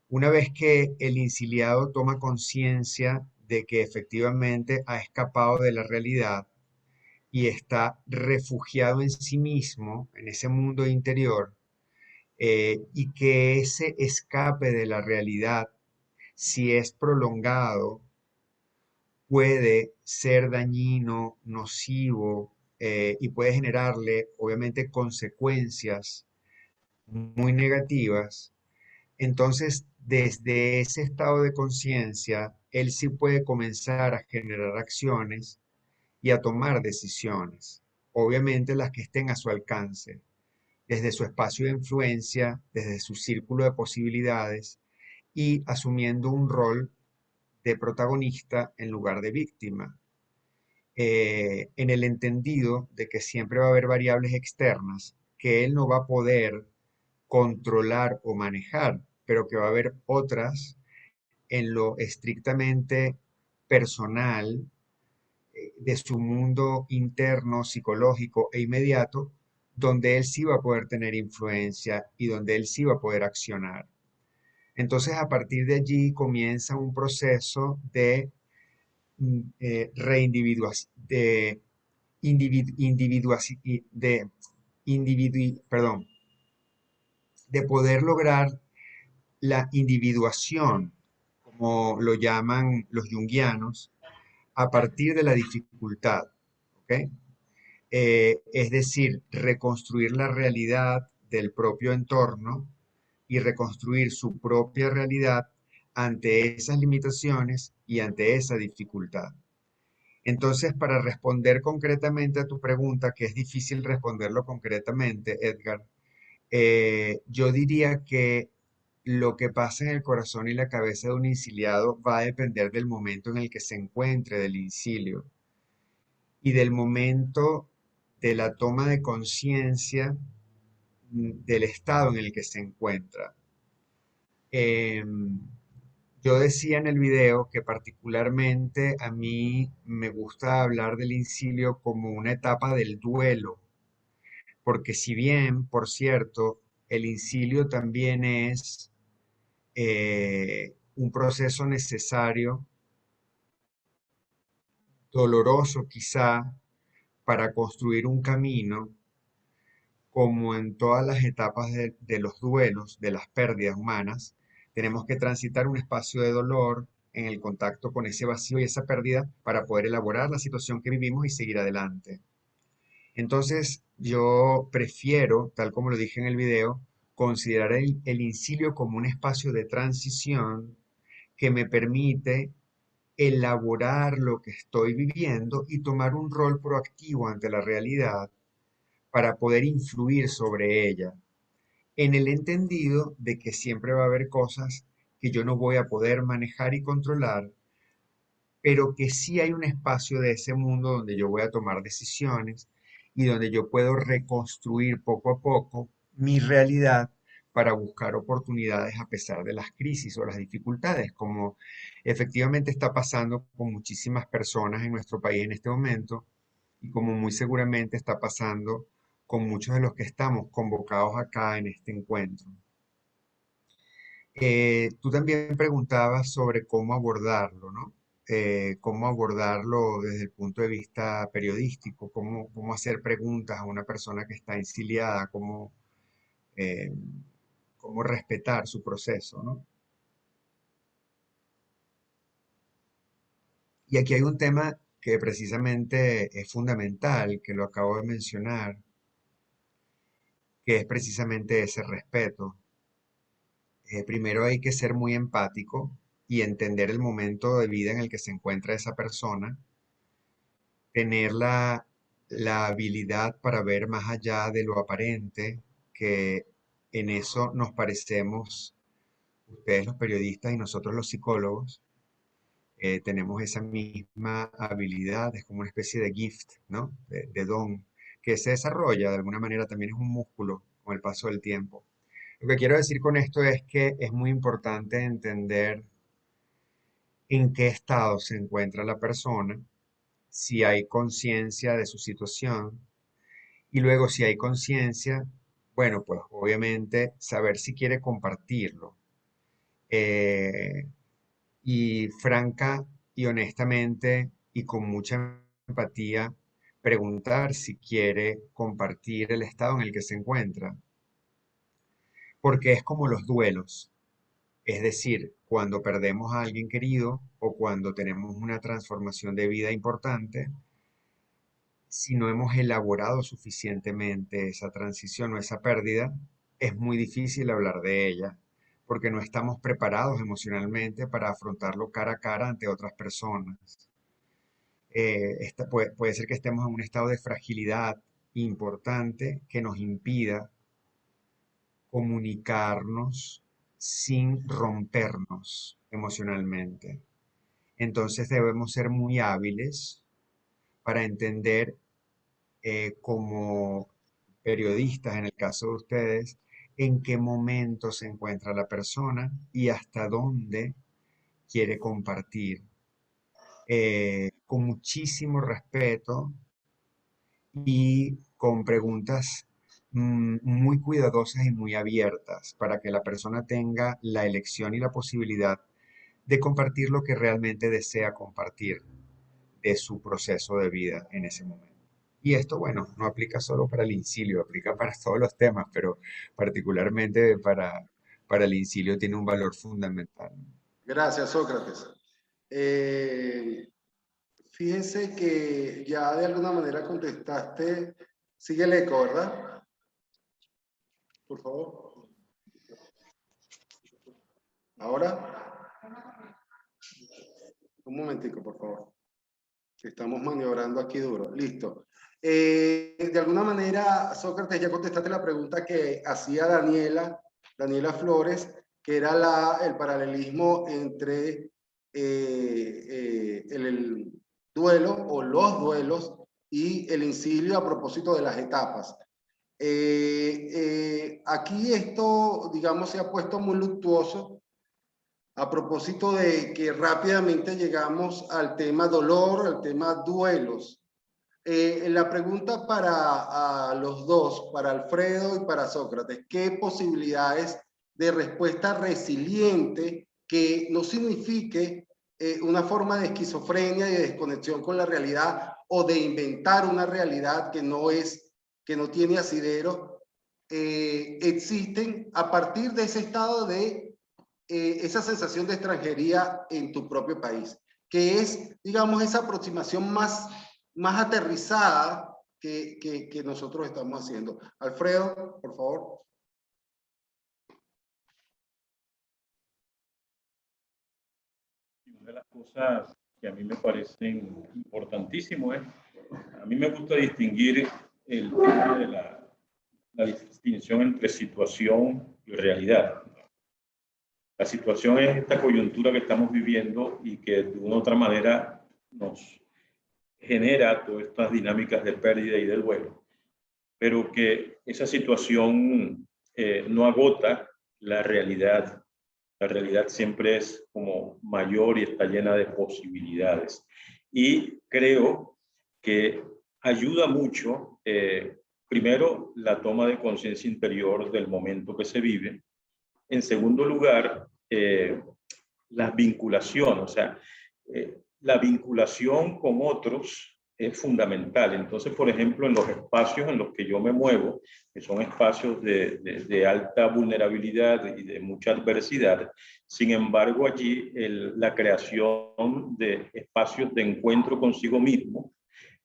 Una vez que el insiliado toma conciencia de que efectivamente ha escapado de la realidad y está refugiado en sí mismo, en ese mundo interior, y que ese escape de la realidad, si es prolongado, puede ser dañino, nocivo, y puede generarle, obviamente, consecuencias muy negativas. Entonces, desde ese estado de conciencia, él sí puede comenzar a generar acciones y a tomar decisiones, obviamente las que estén a su alcance, desde su espacio de influencia, desde su círculo de posibilidades y asumiendo un rol de protagonista en lugar de víctima, en el entendido de que siempre va a haber variables externas que él no va a poder controlar o manejar, pero que va a haber otras en lo estrictamente personal, de su mundo interno, psicológico e inmediato, donde él sí va a poder tener influencia y donde él sí va a poder accionar. Entonces, a partir de allí comienza un proceso de de perdón, de poder lograr la individuación, como lo llaman los junguianos, a partir de la dificultad, ¿ok? Es decir, reconstruir la realidad del propio entorno y reconstruir su propia realidad ante esas limitaciones y ante esa dificultad. Entonces, para responder concretamente a tu pregunta, que es difícil responderlo concretamente, Edgar, yo diría que lo que pasa en el corazón y la cabeza de un inciliado va a depender del momento en el que se encuentre del incilio y del momento de la toma de conciencia del estado en el que se encuentra. Yo decía en el video que particularmente a mí me gusta hablar del incilio como una etapa del duelo, porque si bien, por cierto, el incilio también es un proceso necesario, doloroso quizá, para construir un camino, como en todas las etapas de los duelos, de las pérdidas humanas, tenemos que transitar un espacio de dolor en el contacto con ese vacío y esa pérdida para poder elaborar la situación que vivimos y seguir adelante. Entonces, yo prefiero, tal como lo dije en el video, considerar el incilio como un espacio de transición que me permite elaborar lo que estoy viviendo y tomar un rol proactivo ante la realidad para poder influir sobre ella, en el entendido de que siempre va a haber cosas que yo no voy a poder manejar y controlar, pero que sí hay un espacio de ese mundo donde yo voy a tomar decisiones y donde yo puedo reconstruir poco a poco mi realidad para buscar oportunidades a pesar de las crisis o las dificultades, como efectivamente está pasando con muchísimas personas en nuestro país en este momento y como muy seguramente está pasando con muchos de los que estamos convocados acá en este encuentro. Tú también preguntabas sobre cómo abordarlo, ¿no? Cómo abordarlo desde el punto de vista periodístico, cómo hacer preguntas a una persona que está exiliada, eh, cómo respetar su proceso, ¿no? Y aquí hay un tema que precisamente es fundamental, que lo acabo de mencionar, que es precisamente ese respeto. Primero hay que ser muy empático y entender el momento de vida en el que se encuentra esa persona, tener la habilidad para ver más allá de lo aparente, que en eso nos parecemos ustedes los periodistas y nosotros los psicólogos. Tenemos esa misma habilidad, es como una especie de gift, ¿no? De don, que se desarrolla de alguna manera, también es un músculo con el paso del tiempo. Lo que quiero decir con esto es que es muy importante entender en qué estado se encuentra la persona, si hay conciencia de su situación y luego si hay conciencia, bueno, pues obviamente saber si quiere compartirlo. Eh, y franca y honestamente y con mucha empatía preguntar si quiere compartir el estado en el que se encuentra, porque es como los duelos. Es decir, cuando perdemos a alguien querido o cuando tenemos una transformación de vida importante, si no hemos elaborado suficientemente esa transición o esa pérdida, es muy difícil hablar de ella, porque no estamos preparados emocionalmente para afrontarlo cara a cara ante otras personas. Puede ser que estemos en un estado de fragilidad importante que nos impida comunicarnos sin rompernos emocionalmente. Entonces debemos ser muy hábiles para entender como periodistas, en el caso de ustedes, en qué momento se encuentra la persona y hasta dónde quiere compartir. Con muchísimo respeto y con preguntas muy cuidadosas y muy abiertas para que la persona tenga la elección y la posibilidad de compartir lo que realmente desea compartir de su proceso de vida en ese momento. Y esto, bueno, no aplica solo para el incilio, aplica para todos los temas, pero particularmente para el incilio tiene un valor fundamental. Gracias, Sócrates. Fíjense que ya de alguna manera contestaste. Sigue el eco, ¿verdad? Por favor. Ahora. Un momentico, por favor. Estamos maniobrando aquí duro. Listo. De alguna manera, Sócrates, ya contestaste la pregunta que hacía Daniela Flores, que era el paralelismo entre el duelo o los duelos y el incilio a propósito de las etapas. Aquí esto, digamos, se ha puesto muy luctuoso a propósito de que rápidamente llegamos al tema dolor, al tema duelos. La pregunta para los dos, para Alfredo y para Sócrates, ¿qué posibilidades de respuesta resiliente que no signifique una forma de esquizofrenia y de desconexión con la realidad o de inventar una realidad que no tiene asidero, existen a partir de ese estado de esa sensación de extranjería en tu propio país, que es, digamos, esa aproximación más aterrizada que nosotros estamos haciendo? Alfredo, por favor. Una de las cosas que a mí me parecen importantísimo es, a mí me gusta distinguir el tema de la distinción entre situación y realidad. La situación es esta coyuntura que estamos viviendo y que de una u otra manera nos genera todas estas dinámicas de pérdida y de duelo, pero que esa situación no agota la realidad. La realidad siempre es como mayor y está llena de posibilidades. Y creo que ayuda mucho, primero, la toma de conciencia interior del momento que se vive. En segundo lugar, las vinculaciones, o sea, la vinculación con otros es fundamental. Entonces, por ejemplo, en los espacios en los que yo me muevo, que son espacios de alta vulnerabilidad y de mucha adversidad, sin embargo, allí la creación de espacios de encuentro consigo mismo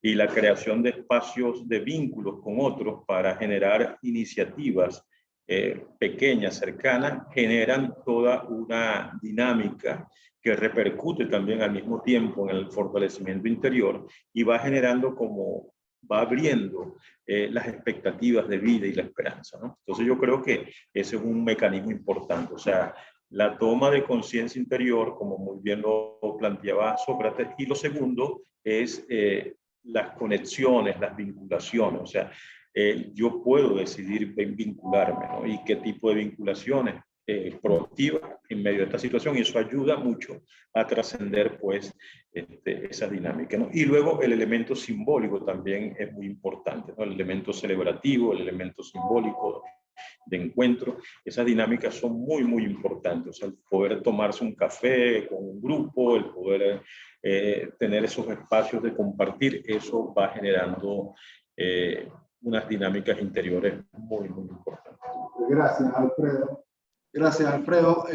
y la creación de espacios de vínculos con otros para generar iniciativas pequeñas, cercanas, generan toda una dinámica que repercute también al mismo tiempo en el fortalecimiento interior y va generando como, va abriendo las expectativas de vida y la esperanza, ¿no? Entonces yo creo que ese es un mecanismo importante, o sea, la toma de conciencia interior, como muy bien lo planteaba Sócrates, y lo segundo es las conexiones, las vinculaciones, o sea, yo puedo decidir vincularme, ¿no? Y qué tipo de vinculaciones proactivas en medio de esta situación, y eso ayuda mucho a trascender pues esa dinámica, ¿no? Y luego el elemento simbólico también es muy importante, ¿no? El elemento celebrativo, el elemento simbólico de encuentro, esas dinámicas son muy, muy importantes. O sea, el poder tomarse un café con un grupo, el poder tener esos espacios de compartir, eso va generando unas dinámicas interiores muy, muy importantes. Gracias, Alfredo. Gracias, Alfredo.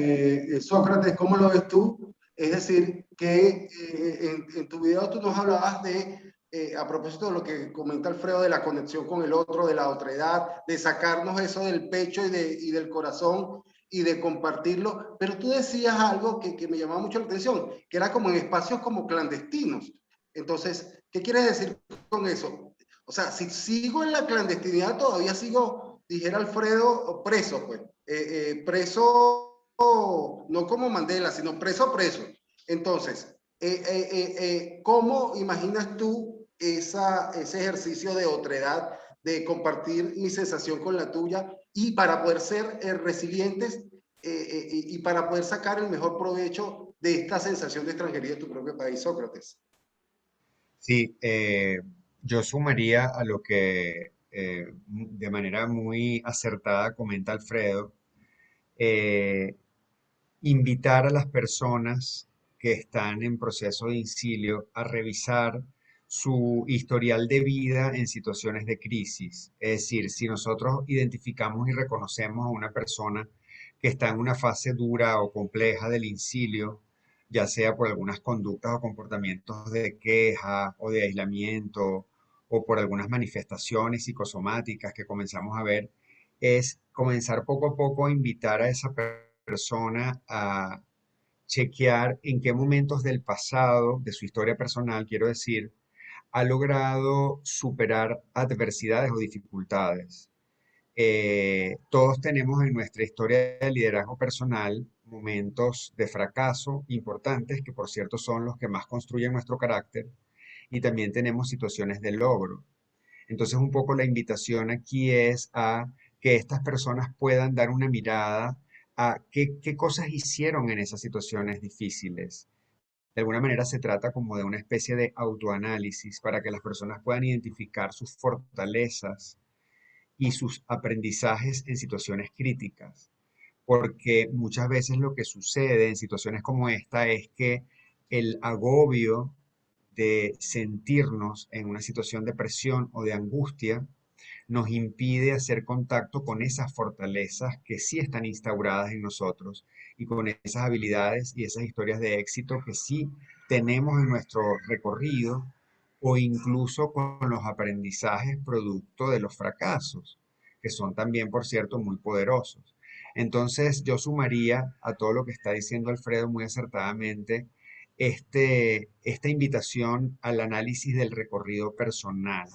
Sócrates, ¿cómo lo ves tú? Es decir, que en tu video tú nos hablabas de, a propósito de lo que comenta Alfredo, de la conexión con el otro, de la otredad, de sacarnos eso del pecho y del corazón y de compartirlo, pero tú decías algo que me llamaba mucho la atención, que era como en espacios como clandestinos. Entonces, ¿qué quieres decir con eso? O sea, si sigo en la clandestinidad, todavía sigo, dijera Alfredo, preso, pues. Preso, no como Mandela, sino preso. Entonces, ¿cómo imaginas tú ese ejercicio de otredad, de compartir mi sensación con la tuya, y para poder ser resilientes y para poder sacar el mejor provecho de esta sensación de extranjería de tu propio país, Sócrates? Sí, yo sumaría a lo que de manera muy acertada comenta Alfredo, eh, invitar a las personas que están en proceso de incilio a revisar su historial de vida en situaciones de crisis. Es decir, si nosotros identificamos y reconocemos a una persona que está en una fase dura o compleja del incilio, ya sea por algunas conductas o comportamientos de queja o de aislamiento o por algunas manifestaciones psicosomáticas que comenzamos a ver, es comenzar poco a poco a invitar a esa persona a chequear en qué momentos del pasado, de su historia personal, quiero decir, ha logrado superar adversidades o dificultades. Todos tenemos en nuestra historia de liderazgo personal momentos de fracaso importantes, que por cierto son los que más construyen nuestro carácter, y también tenemos situaciones de logro. Entonces, un poco la invitación aquí es a que estas personas puedan dar una mirada a qué cosas hicieron en esas situaciones difíciles. De alguna manera se trata como de una especie de autoanálisis para que las personas puedan identificar sus fortalezas y sus aprendizajes en situaciones críticas. Porque muchas veces lo que sucede en situaciones como esta es que el agobio de sentirnos en una situación de presión o de angustia nos impide hacer contacto con esas fortalezas que sí están instauradas en nosotros y con esas habilidades y esas historias de éxito que sí tenemos en nuestro recorrido, o incluso con los aprendizajes producto de los fracasos, que son también, por cierto, muy poderosos. Entonces, yo sumaría a todo lo que está diciendo Alfredo muy acertadamente esta invitación al análisis del recorrido personal.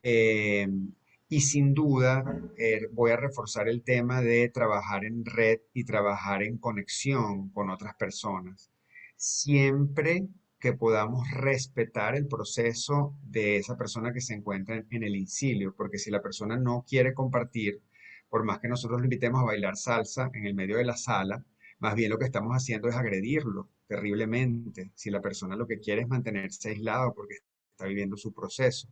Eh, y sin duda, voy a reforzar el tema de trabajar en red y trabajar en conexión con otras personas. Siempre que podamos respetar el proceso de esa persona que se encuentra en el incilio, porque si la persona no quiere compartir, por más que nosotros lo invitemos a bailar salsa en el medio de la sala, más bien lo que estamos haciendo es agredirlo terriblemente, si la persona lo que quiere es mantenerse aislado porque está viviendo su proceso.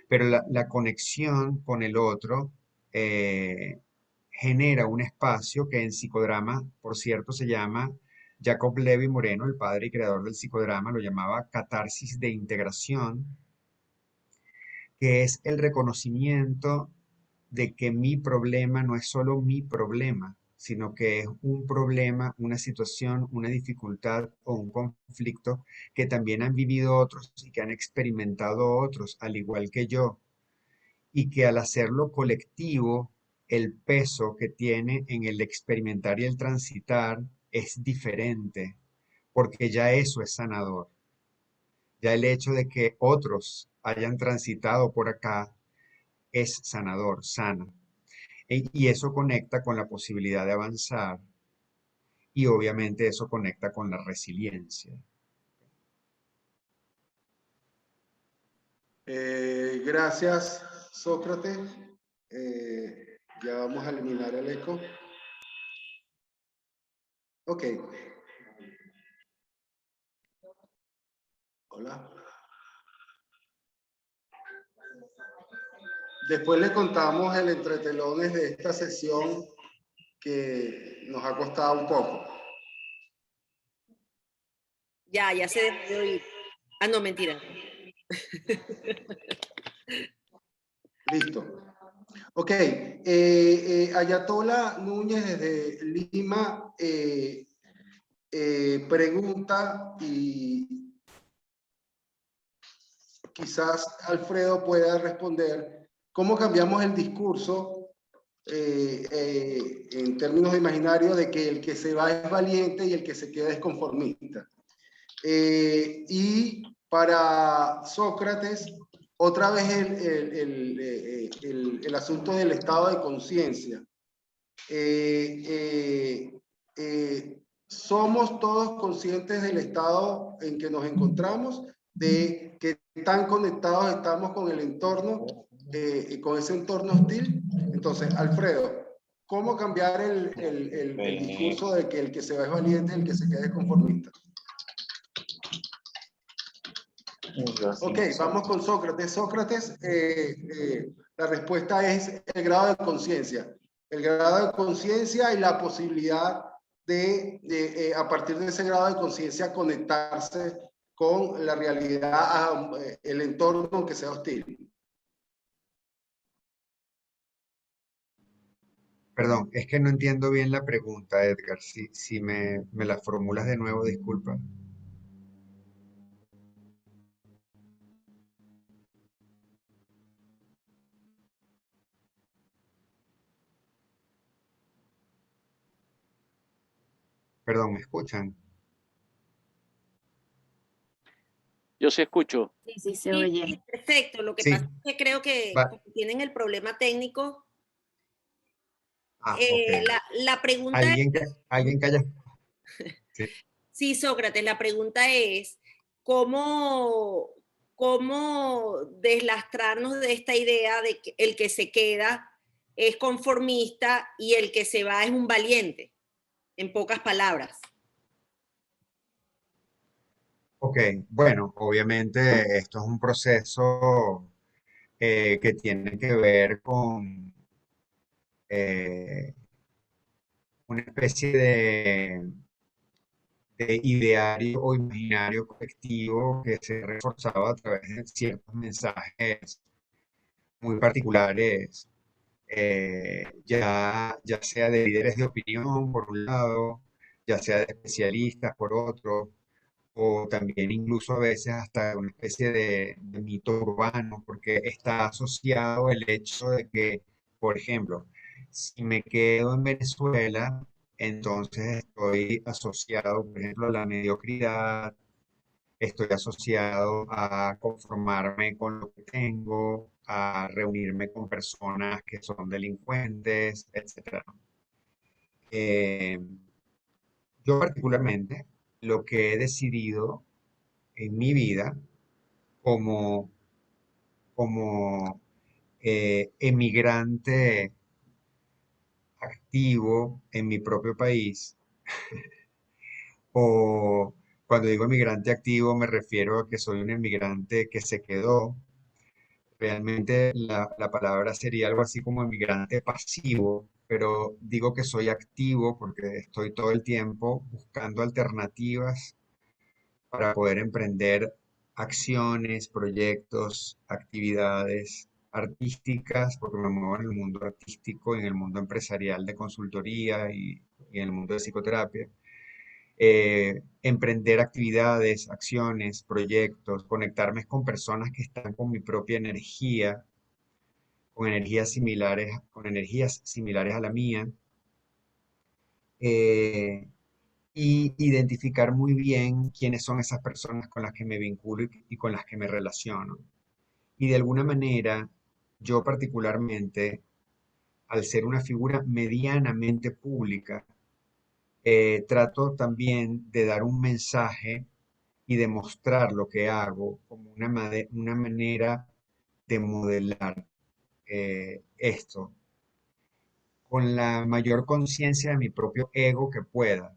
Pero la conexión con el otro genera un espacio que en psicodrama, por cierto, se llama, Jacob Levi Moreno, el padre y creador del psicodrama, lo llamaba catarsis de integración, que es el reconocimiento de que mi problema no es solo mi problema, sino que es un problema, una situación, una dificultad o un conflicto que también han vivido otros y que han experimentado otros, al igual que yo, y que al hacerlo colectivo, el peso que tiene en el experimentar y el transitar es diferente, porque ya eso es sanador. Ya el hecho de que otros hayan transitado por acá es sanador, sana. Y eso conecta con la posibilidad de avanzar y obviamente eso conecta con la resiliencia. Gracias, Sócrates. Ya vamos a eliminar el eco. Ok. Hola. Después le contamos el entretelones de esta sesión que nos ha costado un poco. Ya se dejó de oír. Ah, no, mentira. Listo. Ok. Ayatola Núñez desde Lima pregunta, y quizás Alfredo pueda responder, ¿cómo cambiamos el discurso en términos de imaginario, de que el que se va es valiente y el que se queda es conformista. Y para Sócrates, otra vez el asunto del estado de conciencia. Somos todos conscientes del estado en que nos encontramos, de que tan conectados estamos con el entorno, con ese entorno hostil. Entonces, Alfredo, ¿cómo cambiar el discurso de que el que se va es valiente y el que se queda es conformista? Ok, vamos con Sócrates. Sócrates, la respuesta es el grado de conciencia. El grado de conciencia y la posibilidad de a partir de ese grado de conciencia, conectarse con la realidad, el entorno aunque sea hostil. Perdón, es que no entiendo bien la pregunta, Edgar. Si me la formulas de nuevo, disculpa. Perdón, ¿me escuchan? Yo sí escucho. Sí, sí, se Sí, oye. sí, perfecto. Lo que Sí. pasa es que creo que Va. como tienen el problema técnico, Ok. la pregunta Alguien que haya... Sí. sí, Sócrates, la pregunta es, ¿cómo, cómo deslastrarnos de esta idea de que el que se queda es conformista y el que se va es un valiente? En pocas palabras. Ok, bueno, obviamente esto es un proceso que tiene que ver con eh, una especie de ideario o imaginario colectivo que se reforzaba a través de ciertos mensajes muy particulares, ya sea de líderes de opinión por un lado, ya sea de especialistas por otro, o también incluso a veces hasta una especie de mito urbano, porque está asociado el hecho de que, por ejemplo, si me quedo en Venezuela, entonces estoy asociado, por ejemplo, a la mediocridad, estoy asociado a conformarme con lo que tengo, a reunirme con personas que son delincuentes, etcétera. Eh, yo particularmente lo que he decidido en mi vida como, como emigrante activo en mi propio país, o cuando digo emigrante activo me refiero a que soy un emigrante que se quedó. Realmente la palabra sería algo así como emigrante pasivo, pero digo que soy activo porque estoy todo el tiempo buscando alternativas para poder emprender acciones, proyectos, actividades artísticas, porque me muevo en el mundo artístico, en el mundo empresarial de consultoría y en el mundo de psicoterapia. Emprender actividades, acciones, proyectos, conectarme con personas que están con mi propia energía, con energías similares a la mía, eh, y identificar muy bien quiénes son esas personas con las que me vinculo y con las que me relaciono. Y de alguna manera, yo particularmente, al ser una figura medianamente pública, trato también de dar un mensaje y de mostrar lo que hago como una manera de modelar esto con la mayor conciencia de mi propio ego que pueda.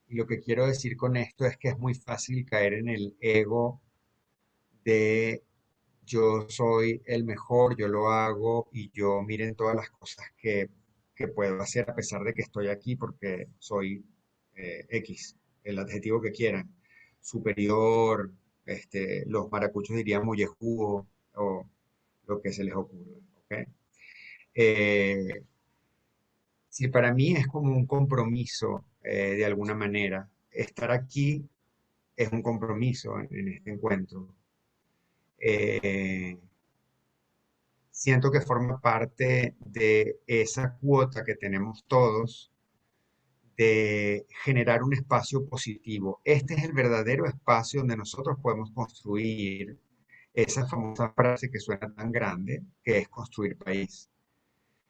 Y lo que quiero decir con esto es que es muy fácil caer en el ego de yo soy el mejor, yo lo hago y yo miren todas las cosas que puedo hacer a pesar de que estoy aquí porque soy X, el adjetivo que quieran, superior, los maracuchos dirían mollejudo o lo que se les ocurra, ¿ok? Eh, si para mí es como un compromiso de alguna manera, estar aquí es un compromiso en este encuentro. Eh, siento que forma parte de esa cuota que tenemos todos de generar un espacio positivo. Este es el verdadero espacio donde nosotros podemos construir esa famosa frase que suena tan grande, que es construir país.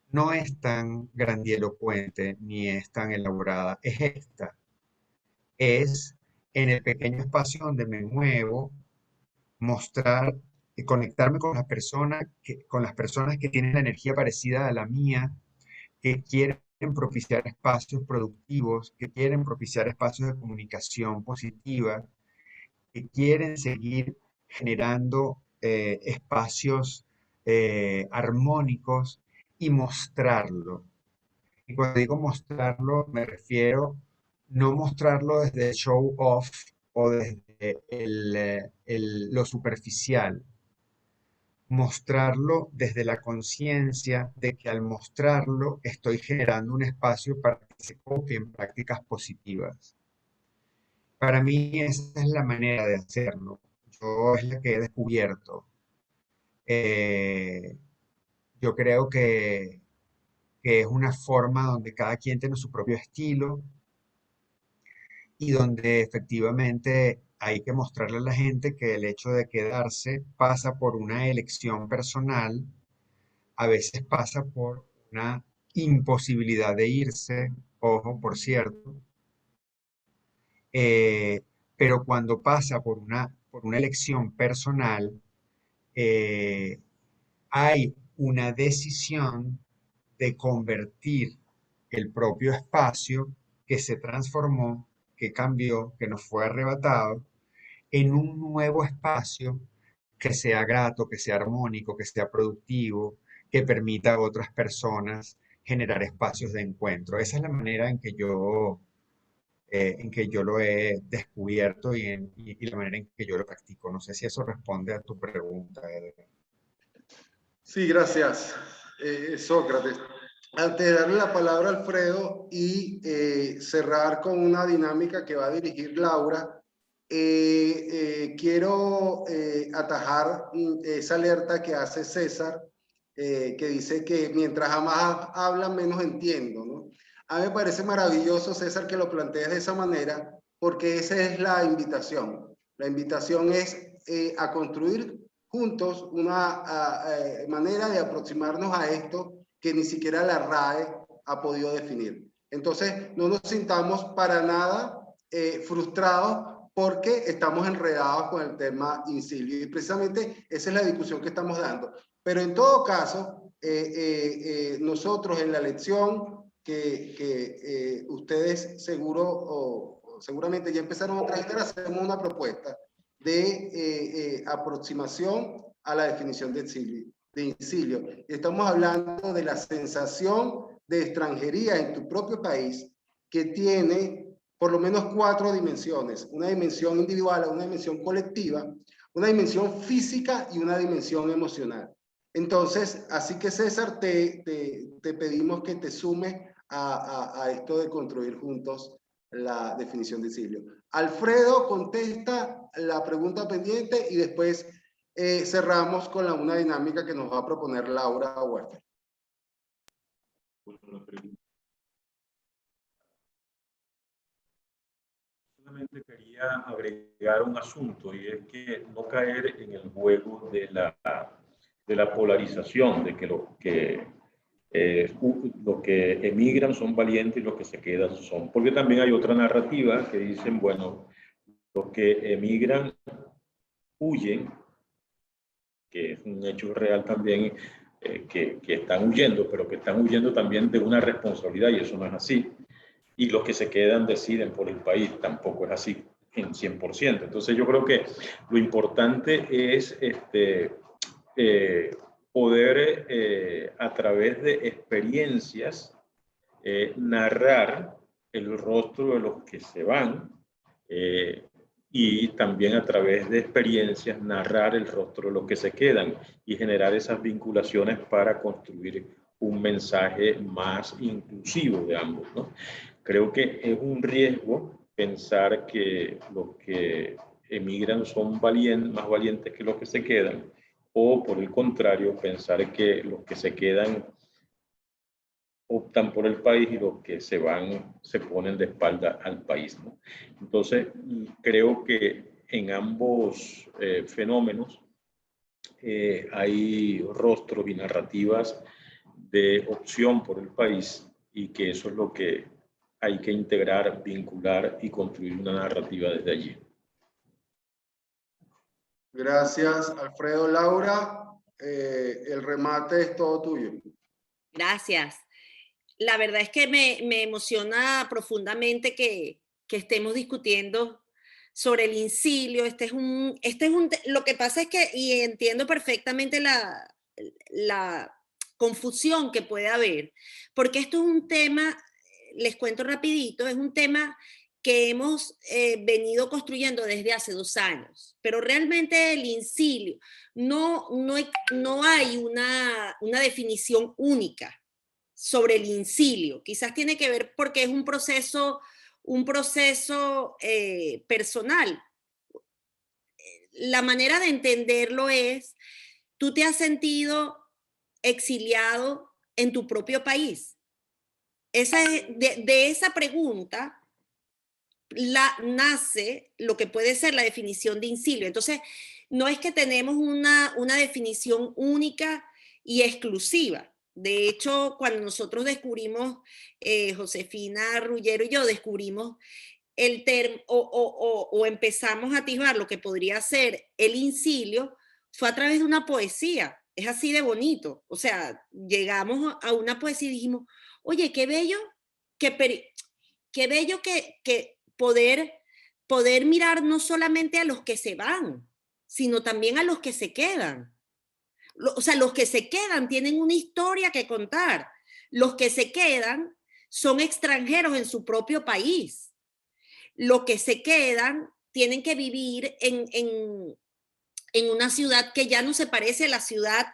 No es tan grandilocuente ni es tan elaborada, es esta. Es en el pequeño espacio donde me muevo, mostrar y conectarme con las personas que tienen la energía parecida a la mía, que quieren propiciar espacios productivos, que quieren propiciar espacios de comunicación positiva, que quieren seguir generando espacios armónicos y mostrarlo. Y cuando digo mostrarlo, me refiero no mostrarlo desde el show off o desde lo superficial, mostrarlo desde la conciencia de que al mostrarlo estoy generando un espacio para que se copien prácticas positivas. Para mí esa es la manera de hacerlo. Yo es la que he descubierto. Eh, yo creo que es una forma donde cada quien tiene su propio estilo y donde efectivamente hay que mostrarle a la gente que el hecho de quedarse pasa por una elección personal, a veces pasa por una imposibilidad de irse, ojo, por cierto, eh, pero cuando pasa por una elección personal, eh, hay una decisión de convertir el propio espacio que se transformó, que cambió, que nos fue arrebatado, en un nuevo espacio que sea grato, que sea armónico, que sea productivo, que permita a otras personas generar espacios de encuentro. Esa es la manera en que yo lo he descubierto y la manera en que yo lo practico. No sé si eso responde a tu pregunta, Edgar. Sí, gracias, Sócrates. Antes de darle la palabra a Alfredo y cerrar con una dinámica que va a dirigir Laura, quiero atajar esa alerta que hace César, que dice que mientras más habla, menos entiendo, ¿no? A mí me parece maravilloso, César, que lo plantees de esa manera, porque esa es la invitación. La invitación es a construir juntos una manera de aproximarnos a esto que ni siquiera la RAE ha podido definir. Entonces, no nos sintamos para nada frustrados porque estamos enredados con el tema incilio. Y precisamente esa es la discusión que estamos dando. Pero en todo caso, nosotros en la lección que ustedes seguramente ya empezaron a traer, hacemos una propuesta de aproximación a la definición de incilio. Estamos hablando de la sensación de extranjería en tu propio país que tiene por lo menos 4 dimensiones: una dimensión individual, una dimensión colectiva, una dimensión física y una dimensión emocional. Entonces, así que César, te pedimos que te sumes a esto de construir juntos la definición de incilio. Alfredo contesta la pregunta pendiente y después cerramos con una dinámica que nos va a proponer Laura Huerta. Solamente quería agregar un asunto, y es que no caer en el juego de la polarización, de que los que emigran son valientes y los que se quedan son. Porque también hay otra narrativa que dicen, bueno, los que emigran huyen, que es un hecho real también, que están huyendo, pero que están huyendo también de una responsabilidad, y eso no es así. Y los que se quedan deciden por el país, tampoco es así en 100%. Entonces yo creo que lo importante es poder a través de experiencias narrar el rostro de los que se van y también a través de experiencias narrar el rostro de los que se quedan y generar esas vinculaciones para construir un mensaje más inclusivo de ambos, ¿no? Creo que es un riesgo pensar que los que emigran son más valientes que los que se quedan, o por el contrario, pensar que los que se quedan optan por el país y los que se van se ponen de espalda al país, ¿no? Entonces, creo que en ambos fenómenos hay rostros y narrativas de opción por el país y que eso es lo que hay que integrar, vincular y construir una narrativa desde allí. Gracias, Alfredo. Laura, el remate es todo tuyo. Gracias. La verdad es que me emociona profundamente que estemos discutiendo sobre el incilio. Lo que pasa es que, y entiendo perfectamente la confusión que puede haber, porque esto es un tema, les cuento rapidito, es un tema que hemos venido construyendo desde hace 2 años, pero realmente el incilio, no hay una definición única sobre el incilio. Quizás tiene que ver porque es un proceso personal. La manera de entenderlo es, tú te has sentido exiliado en tu propio país. De esa pregunta nace lo que puede ser la definición de incilio. Entonces, no es que tenemos una definición única y exclusiva. De hecho, cuando nosotros descubrimos, Josefina Rullero y yo descubrimos el término o empezamos a atisbar lo que podría ser el incilio, fue a través de una poesía. Es así de bonito. O sea, llegamos a una poesía y dijimos, oye, qué bello que poder mirar no solamente a los que se van, sino también a los que se quedan. O sea, los que se quedan tienen una historia que contar. Los que se quedan son extranjeros en su propio país. Los que se quedan tienen que vivir en una ciudad que ya no se parece a la ciudad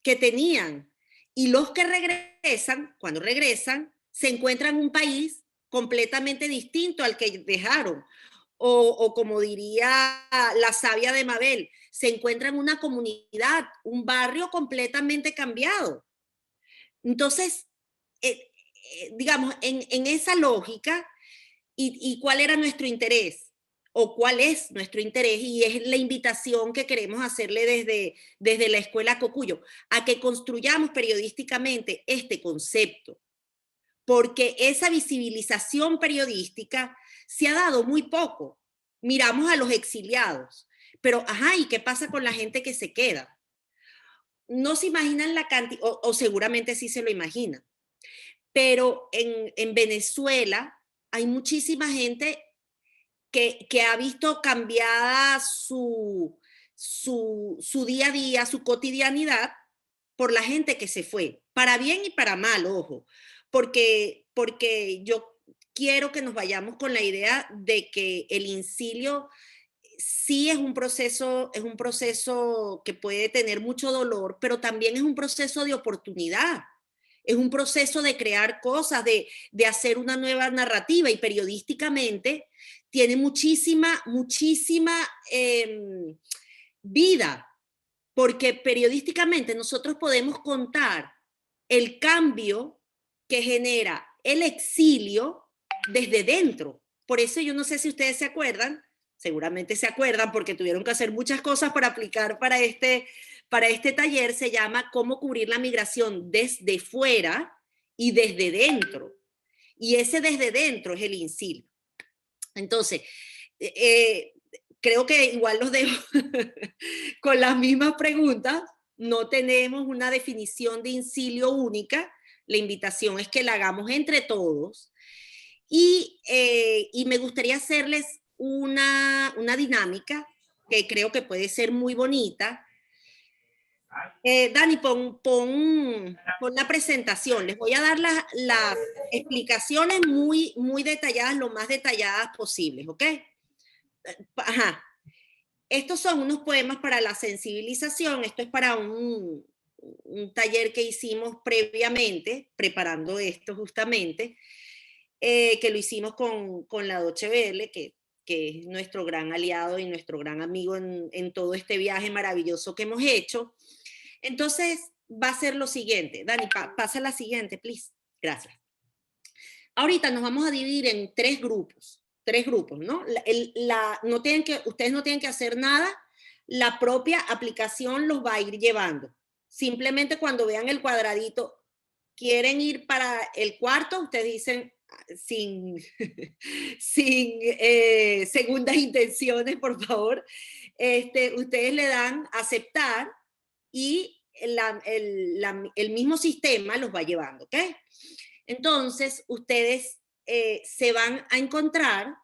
que tenían. Y los que regresan, cuando regresan, se encuentran en un país completamente distinto al que dejaron. O como diría la sabia de Mabel, se encuentra en una comunidad, un barrio completamente cambiado. Entonces, digamos, en esa lógica, ¿y cuál era nuestro interés? ¿O cuál es nuestro interés? Y es la invitación que queremos hacerle desde la Escuela Cocuyo, a que construyamos periodísticamente este concepto. Porque esa visibilización periodística se ha dado muy poco. Miramos a los exiliados, pero, ajá, ¿y qué pasa con la gente que se queda? No se imaginan la cantidad, o seguramente sí se lo imaginan, pero en Venezuela hay muchísima gente que ha visto cambiada su día a día, su cotidianidad, por la gente que se fue, para bien y para mal, ojo, porque yo quiero que nos vayamos con la idea de que el incilio sí es un proceso que puede tener mucho dolor, pero también es un proceso de oportunidad. Es un proceso de crear cosas, de hacer una nueva narrativa, y periodísticamente tiene muchísima vida, porque periodísticamente nosotros podemos contar el cambio que genera el exilio desde dentro. Por eso yo no sé si ustedes se acuerdan, seguramente se acuerdan porque tuvieron que hacer muchas cosas para aplicar para este taller. Se llama Cómo cubrir la migración desde fuera y desde dentro. Y ese desde dentro es el incilio. Entonces, creo que igual los dejo con las mismas preguntas. No tenemos una definición de incilio única. La invitación es que la hagamos entre todos. Y me gustaría hacerles una dinámica que creo que puede ser muy bonita. Dani, pon la presentación. Les voy a dar las explicaciones muy detalladas, lo más detalladas posibles, ¿ok? Ajá. Estos son unos poemas para la sensibilización. Esto es para un taller que hicimos previamente, preparando esto justamente, que lo hicimos con la Deutsche Welle, que que es nuestro gran aliado y nuestro gran amigo en todo este viaje maravilloso que hemos hecho. Entonces, va a ser lo siguiente. Dani, pasa la siguiente, please. Gracias. Ahorita nos vamos a dividir en tres grupos, ¿no? Ustedes no tienen que hacer nada, la propia aplicación los va a ir llevando. Simplemente cuando vean el cuadradito, quieren ir para el cuarto, ustedes dicen sin segundas intenciones, por favor, ustedes le dan aceptar y el mismo sistema los va llevando, ¿ok? Entonces, ustedes se van a encontrar,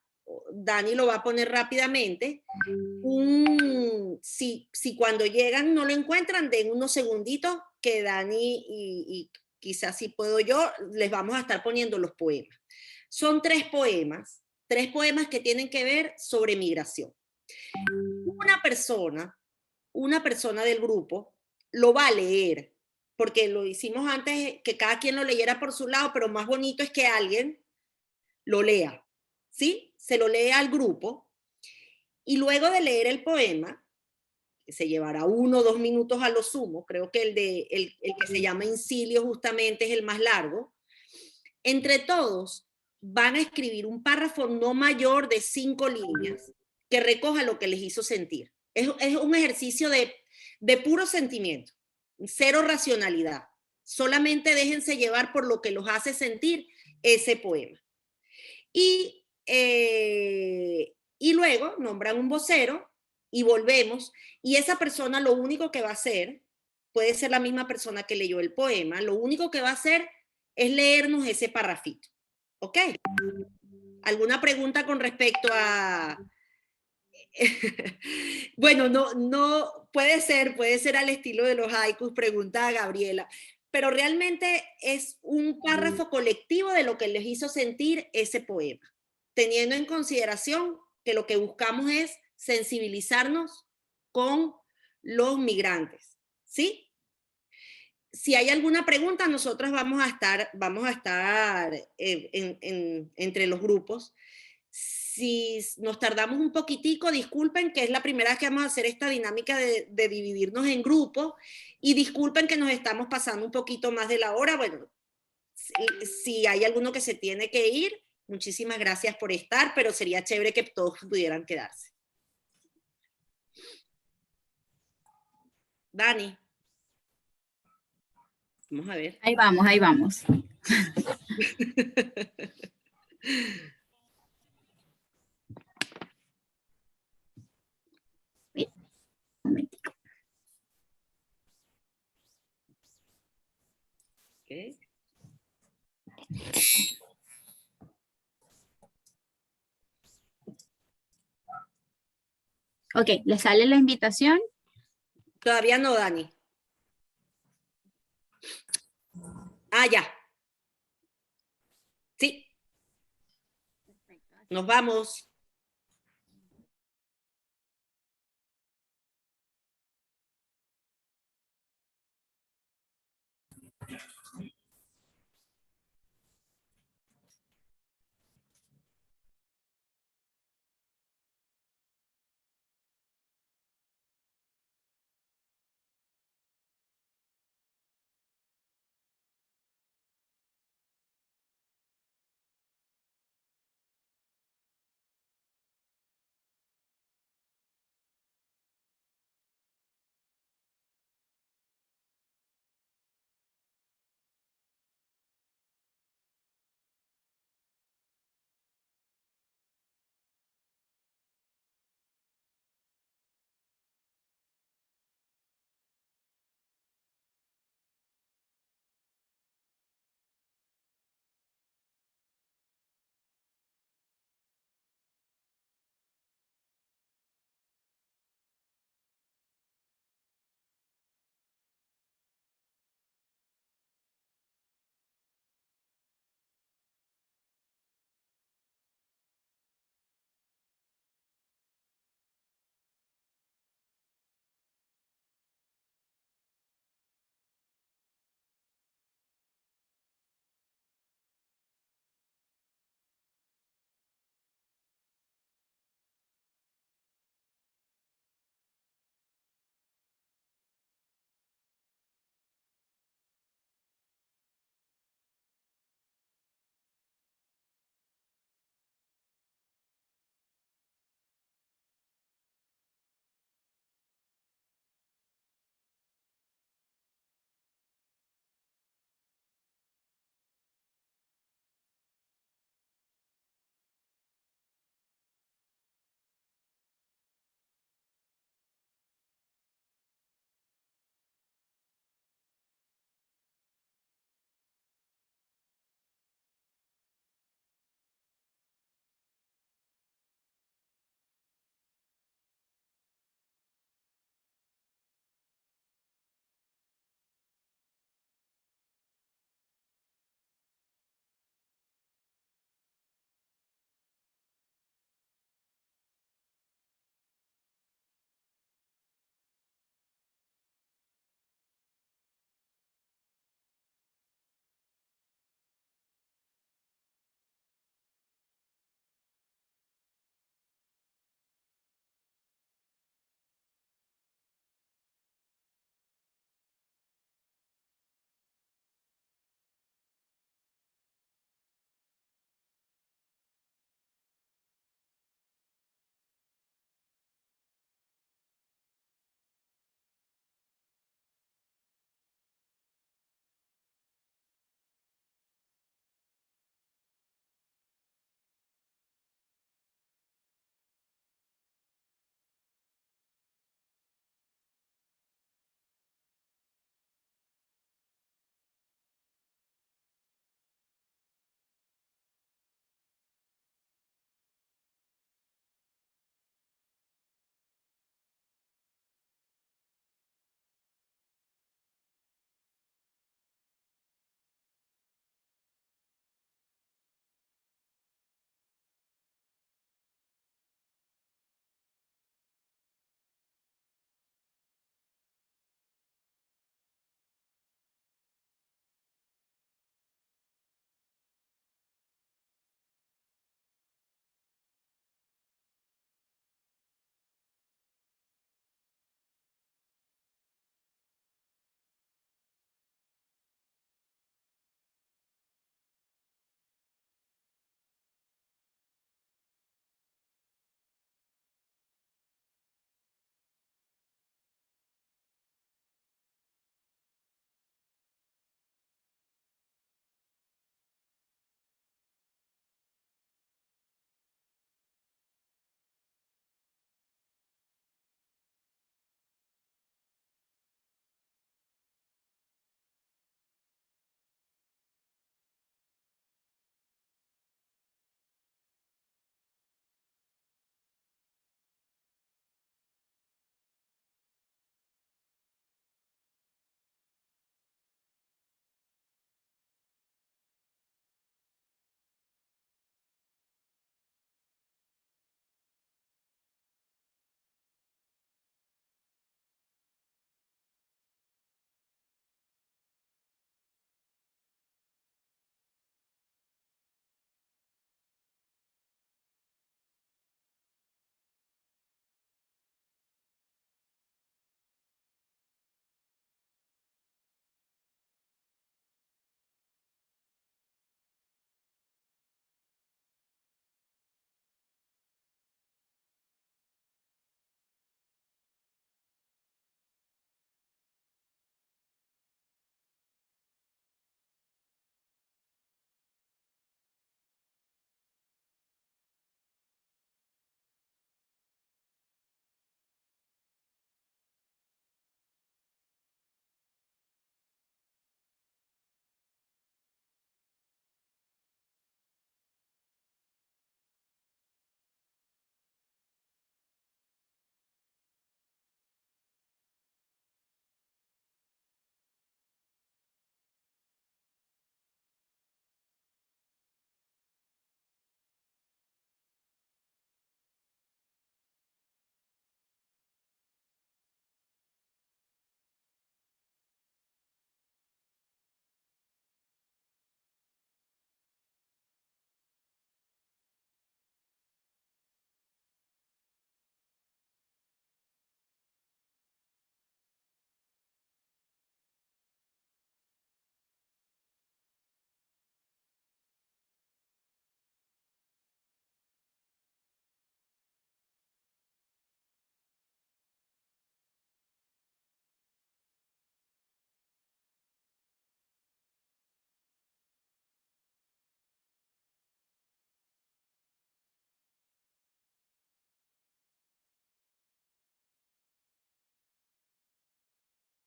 Dani lo va a poner rápidamente, si cuando llegan no lo encuentran, den unos segunditos que Dani y quizás si puedo yo, les vamos a estar poniendo los poemas. Son tres poemas que tienen que ver sobre migración. Una persona del grupo lo va a leer, porque lo hicimos antes, que cada quien lo leyera por su lado, pero más bonito es que alguien lo lea, ¿sí? Se lo lee al grupo, y luego de leer el poema, que se llevará 1 o 2 minutos a lo sumo, creo que el que se llama Incilio justamente es el más largo, entre todos van a escribir un párrafo no mayor de 5 líneas que recoja lo que les hizo sentir. Es un ejercicio de puro sentimiento, cero racionalidad. Solamente déjense llevar por lo que los hace sentir ese poema. Y luego nombran un vocero y volvemos. Y esa persona lo único que va a hacer, puede ser la misma persona que leyó el poema, lo único que va a hacer es leernos ese parrafito. ¿Ok? ¿Alguna pregunta con respecto a...? Bueno, no puede ser al estilo de los haikus, pregunta a Gabriela, pero realmente es un párrafo colectivo de lo que les hizo sentir ese poema, teniendo en consideración que lo que buscamos es sensibilizarnos con los migrantes, ¿sí? Si hay alguna pregunta, nosotros vamos a estar entre los grupos. Si nos tardamos un poquitico, disculpen, que es la primera vez que vamos a hacer esta dinámica de dividirnos en grupos, y disculpen que nos estamos pasando un poquito más de la hora. Bueno, si hay alguno que se tiene que ir, muchísimas gracias por estar, pero sería chévere que todos pudieran quedarse. Dani. Vamos a ver. Ahí vamos, ahí vamos. Okay. Ok, ¿le sale la invitación? Todavía no, Dani. Ah, ya. Sí. Nos vamos.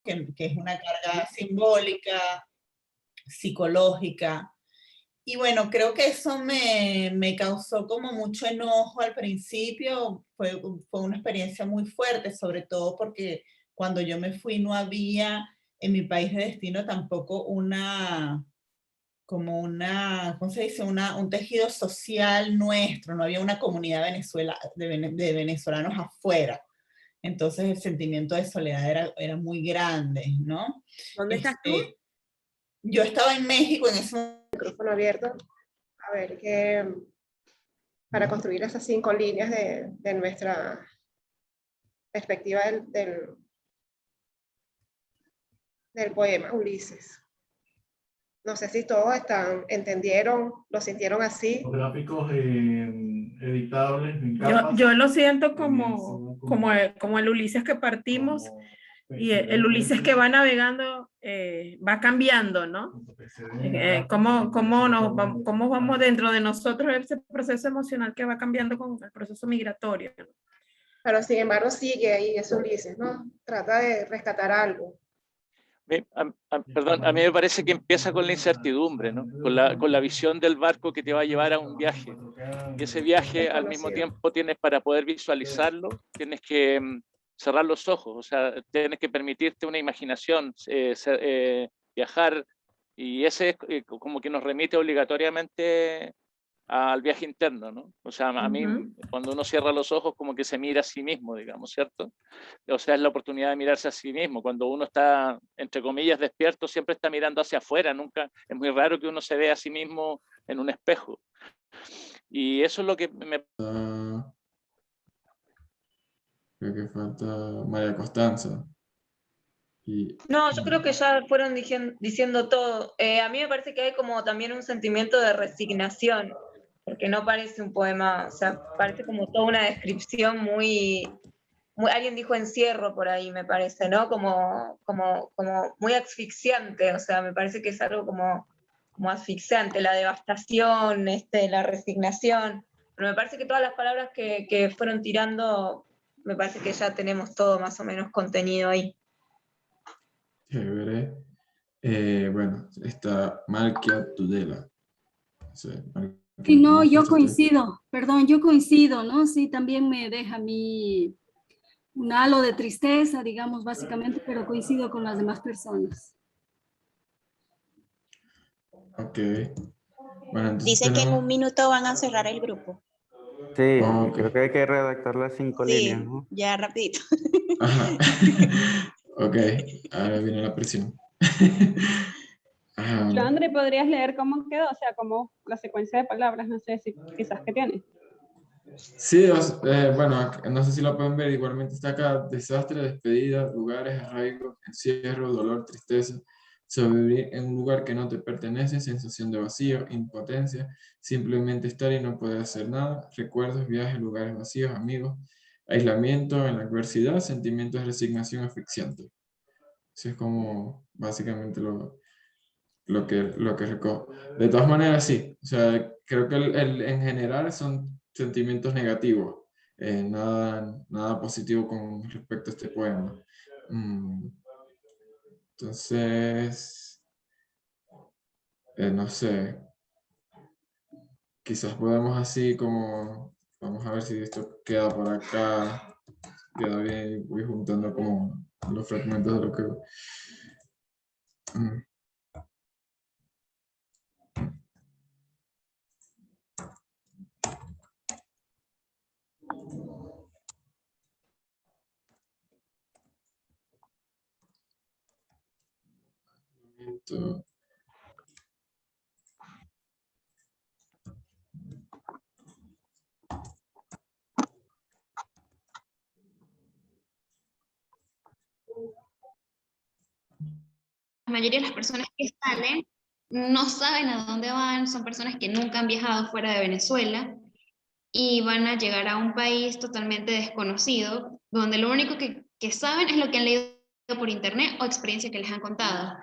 que es una carga simbólica, psicológica. Y bueno, creo que eso me causó como mucho enojo al principio, fue una experiencia muy fuerte, sobre todo porque cuando yo me fui no había en mi país de destino tampoco ¿cómo se dice? Un tejido social nuestro, no había una comunidad de venezolanos afuera. Entonces el sentimiento de soledad era muy grande, ¿no? ¿Dónde estás tú? Yo estaba en México en ese momento. Micrófono abierto. A ver, para construir esas 5 líneas de nuestra perspectiva del poema Ulises. No sé si todos entendieron, lo sintieron así. Los gráficos editables en capas. Yo lo siento como el Ulises que partimos y el Ulises que va navegando va cambiando, ¿no? Cómo vamos dentro de nosotros ese proceso emocional que va cambiando con el proceso migratorio. Pero sin embargo sigue ahí ese Ulises, ¿no? Trata de rescatar algo. Perdón, a mí me parece que empieza con la incertidumbre, ¿no? Con la visión del barco que te va a llevar a un viaje. Y ese viaje al mismo tiempo tienes, para poder visualizarlo, tienes que cerrar los ojos, o sea, tienes que permitirte una imaginación, viajar, y ese es como que nos remite obligatoriamente al viaje interno, ¿no? O sea, a mí, cuando uno cierra los ojos, como que se mira a sí mismo, digamos, ¿cierto? O sea, es la oportunidad de mirarse a sí mismo. Cuando uno está, entre comillas, despierto, siempre está mirando hacia afuera, nunca, es muy raro que uno se vea a sí mismo en un espejo. Y eso es lo que me... Creo que falta María Constanza. No, yo creo que ya fueron diciendo todo. A mí me parece que hay como también un sentimiento de resignación, porque no parece un poema, o sea, parece como toda una descripción muy alguien dijo encierro por ahí, me parece, ¿no? Como muy asfixiante, o sea, me parece que es algo como asfixiante, la devastación, la resignación, pero me parece que todas las palabras que fueron tirando, me parece que ya tenemos todo más o menos contenido ahí. Chévere. Bueno, está Malkia Tudela. Sí, no, yo coincido, perdón, yo coincido, ¿no? Sí, también me deja a mí un halo de tristeza, digamos, básicamente, pero coincido con las demás personas. Ok. Bueno, dice que en un minuto van a cerrar el grupo. Sí, creo que hay que redactar las 5 líneas, ¿no? Ya rapidito. Ajá. Ok, ahora viene la presión. André, ¿podrías leer cómo quedó? O sea, como la secuencia de palabras, no sé si quizás que tiene. Sí, bueno, no sé si lo pueden ver, igualmente está acá: desastre, despedida, lugares, arraigo, encierro, dolor, tristeza, sobrevivir en un lugar que no te pertenece, sensación de vacío, impotencia, simplemente estar y no poder hacer nada, recuerdos, viajes, lugares vacíos, amigos, aislamiento en la adversidad, sentimientos de resignación asfixiante. Eso es como básicamente lo que recojo. De todas maneras, sí, o sea, creo que en general son sentimientos negativos, nada positivo con respecto a este poema. Entonces, no sé, quizás podemos así como, vamos a ver si esto queda por acá, queda bien, voy juntando como los fragmentos de lo que... La mayoría de las personas que salen no saben a dónde van, son personas que nunca han viajado fuera de Venezuela y van a llegar a un país totalmente desconocido, donde lo único que saben es lo que han leído por internet o experiencia que les han contado.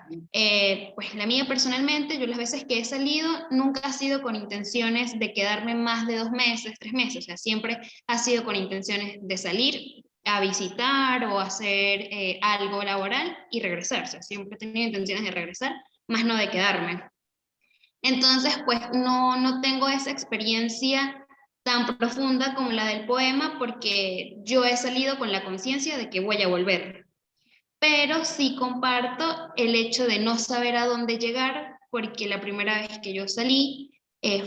Pues la mía personalmente, yo las veces que he salido nunca ha sido con intenciones de quedarme más de 2 meses, 3 meses, o sea, siempre ha sido con intenciones de salir a visitar o hacer algo laboral y regresar. O sea, siempre he tenido intenciones de regresar, más no de quedarme. Entonces, pues no tengo esa experiencia tan profunda como la del poema, porque yo he salido con la conciencia de que voy a volver. Pero sí comparto el hecho de no saber a dónde llegar, porque la primera vez que yo salí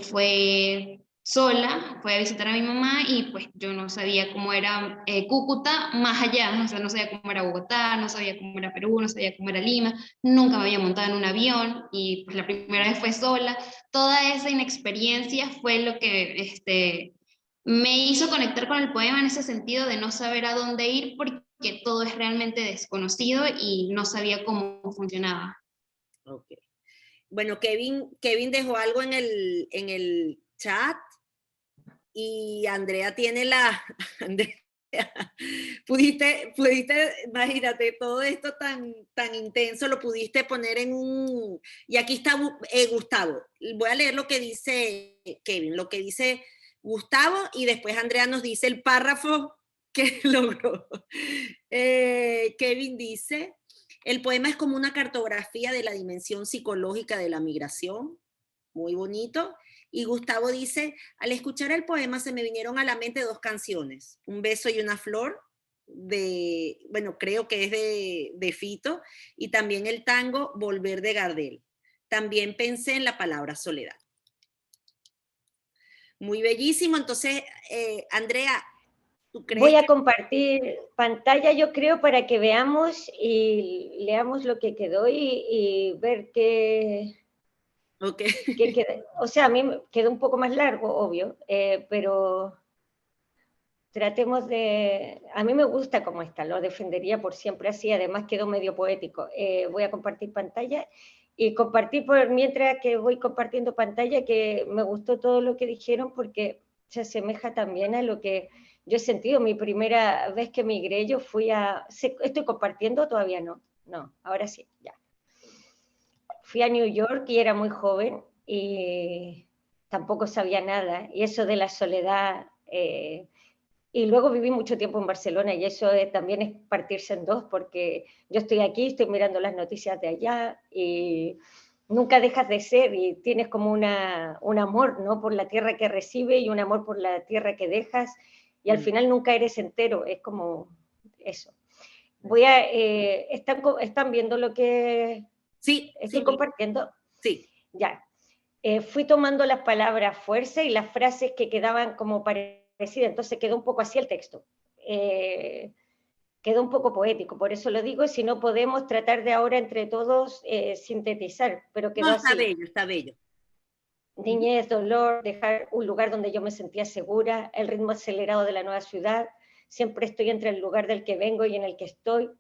fue sola, fui a visitar a mi mamá y pues yo no sabía cómo era Cúcuta más allá, o sea, no sabía cómo era Bogotá, no sabía cómo era Perú, no sabía cómo era Lima, nunca me había montado en un avión y pues la primera vez fue sola. Toda esa inexperiencia fue lo que me hizo conectar con el poema en ese sentido de no saber a dónde ir, porque todo es realmente desconocido y no sabía cómo funcionaba. Ok. Bueno, Kevin dejó algo en el chat y Andrea tiene Andrea, pudiste, imagínate, todo esto tan intenso, lo pudiste poner en un... Y aquí está Gustavo. Voy a leer lo que dice Kevin, lo que dice Gustavo, y después Andrea nos dice el párrafo que logró. Kevin dice: el poema es como una cartografía de la dimensión psicológica de la migración. Muy bonito. Y Gustavo dice: al escuchar el poema se me vinieron a la mente dos canciones, Un beso y una flor, bueno, creo que es de Fito, y también el tango Volver de Gardel. También pensé en la palabra soledad. Muy bellísimo. Entonces, Andrea, ¿tú crees? Voy a compartir pantalla, yo creo, para que veamos y leamos lo que quedó y ver qué... Okay. O sea, a mí me quedó un poco más largo, obvio, pero tratemos de... A mí me gusta como está, lo defendería por siempre así, además quedó medio poético. Voy a compartir pantalla y compartir mientras que voy compartiendo pantalla, que me gustó todo lo que dijeron porque se asemeja también a lo que yo he sentido. Mi primera vez que migré, yo fui a... ¿Estoy compartiendo? Todavía no. No, ahora sí, ya. Fui a New York y era muy joven y tampoco sabía nada. Y eso de la soledad... y luego viví mucho tiempo en Barcelona y eso también es partirse en dos, porque yo estoy aquí, estoy mirando las noticias de allá y nunca dejas de ser y tienes como un amor, ¿no? Por la tierra que recibe y un amor por la tierra que dejas y al final nunca eres entero, es como eso. ¿Están viendo lo que estoy compartiendo? Sí. Ya. Fui tomando las palabras fuerza y las frases que quedaban como parecidas, entonces quedó un poco así el texto. Quedó un poco poético, por eso lo digo, si no podemos tratar de ahora entre todos sintetizar, pero quedó así. Está bello, está bello. Niñez, dolor, dejar un lugar donde yo me sentía segura, el ritmo acelerado de la nueva ciudad, siempre estoy entre el lugar del que vengo y en el que estoy.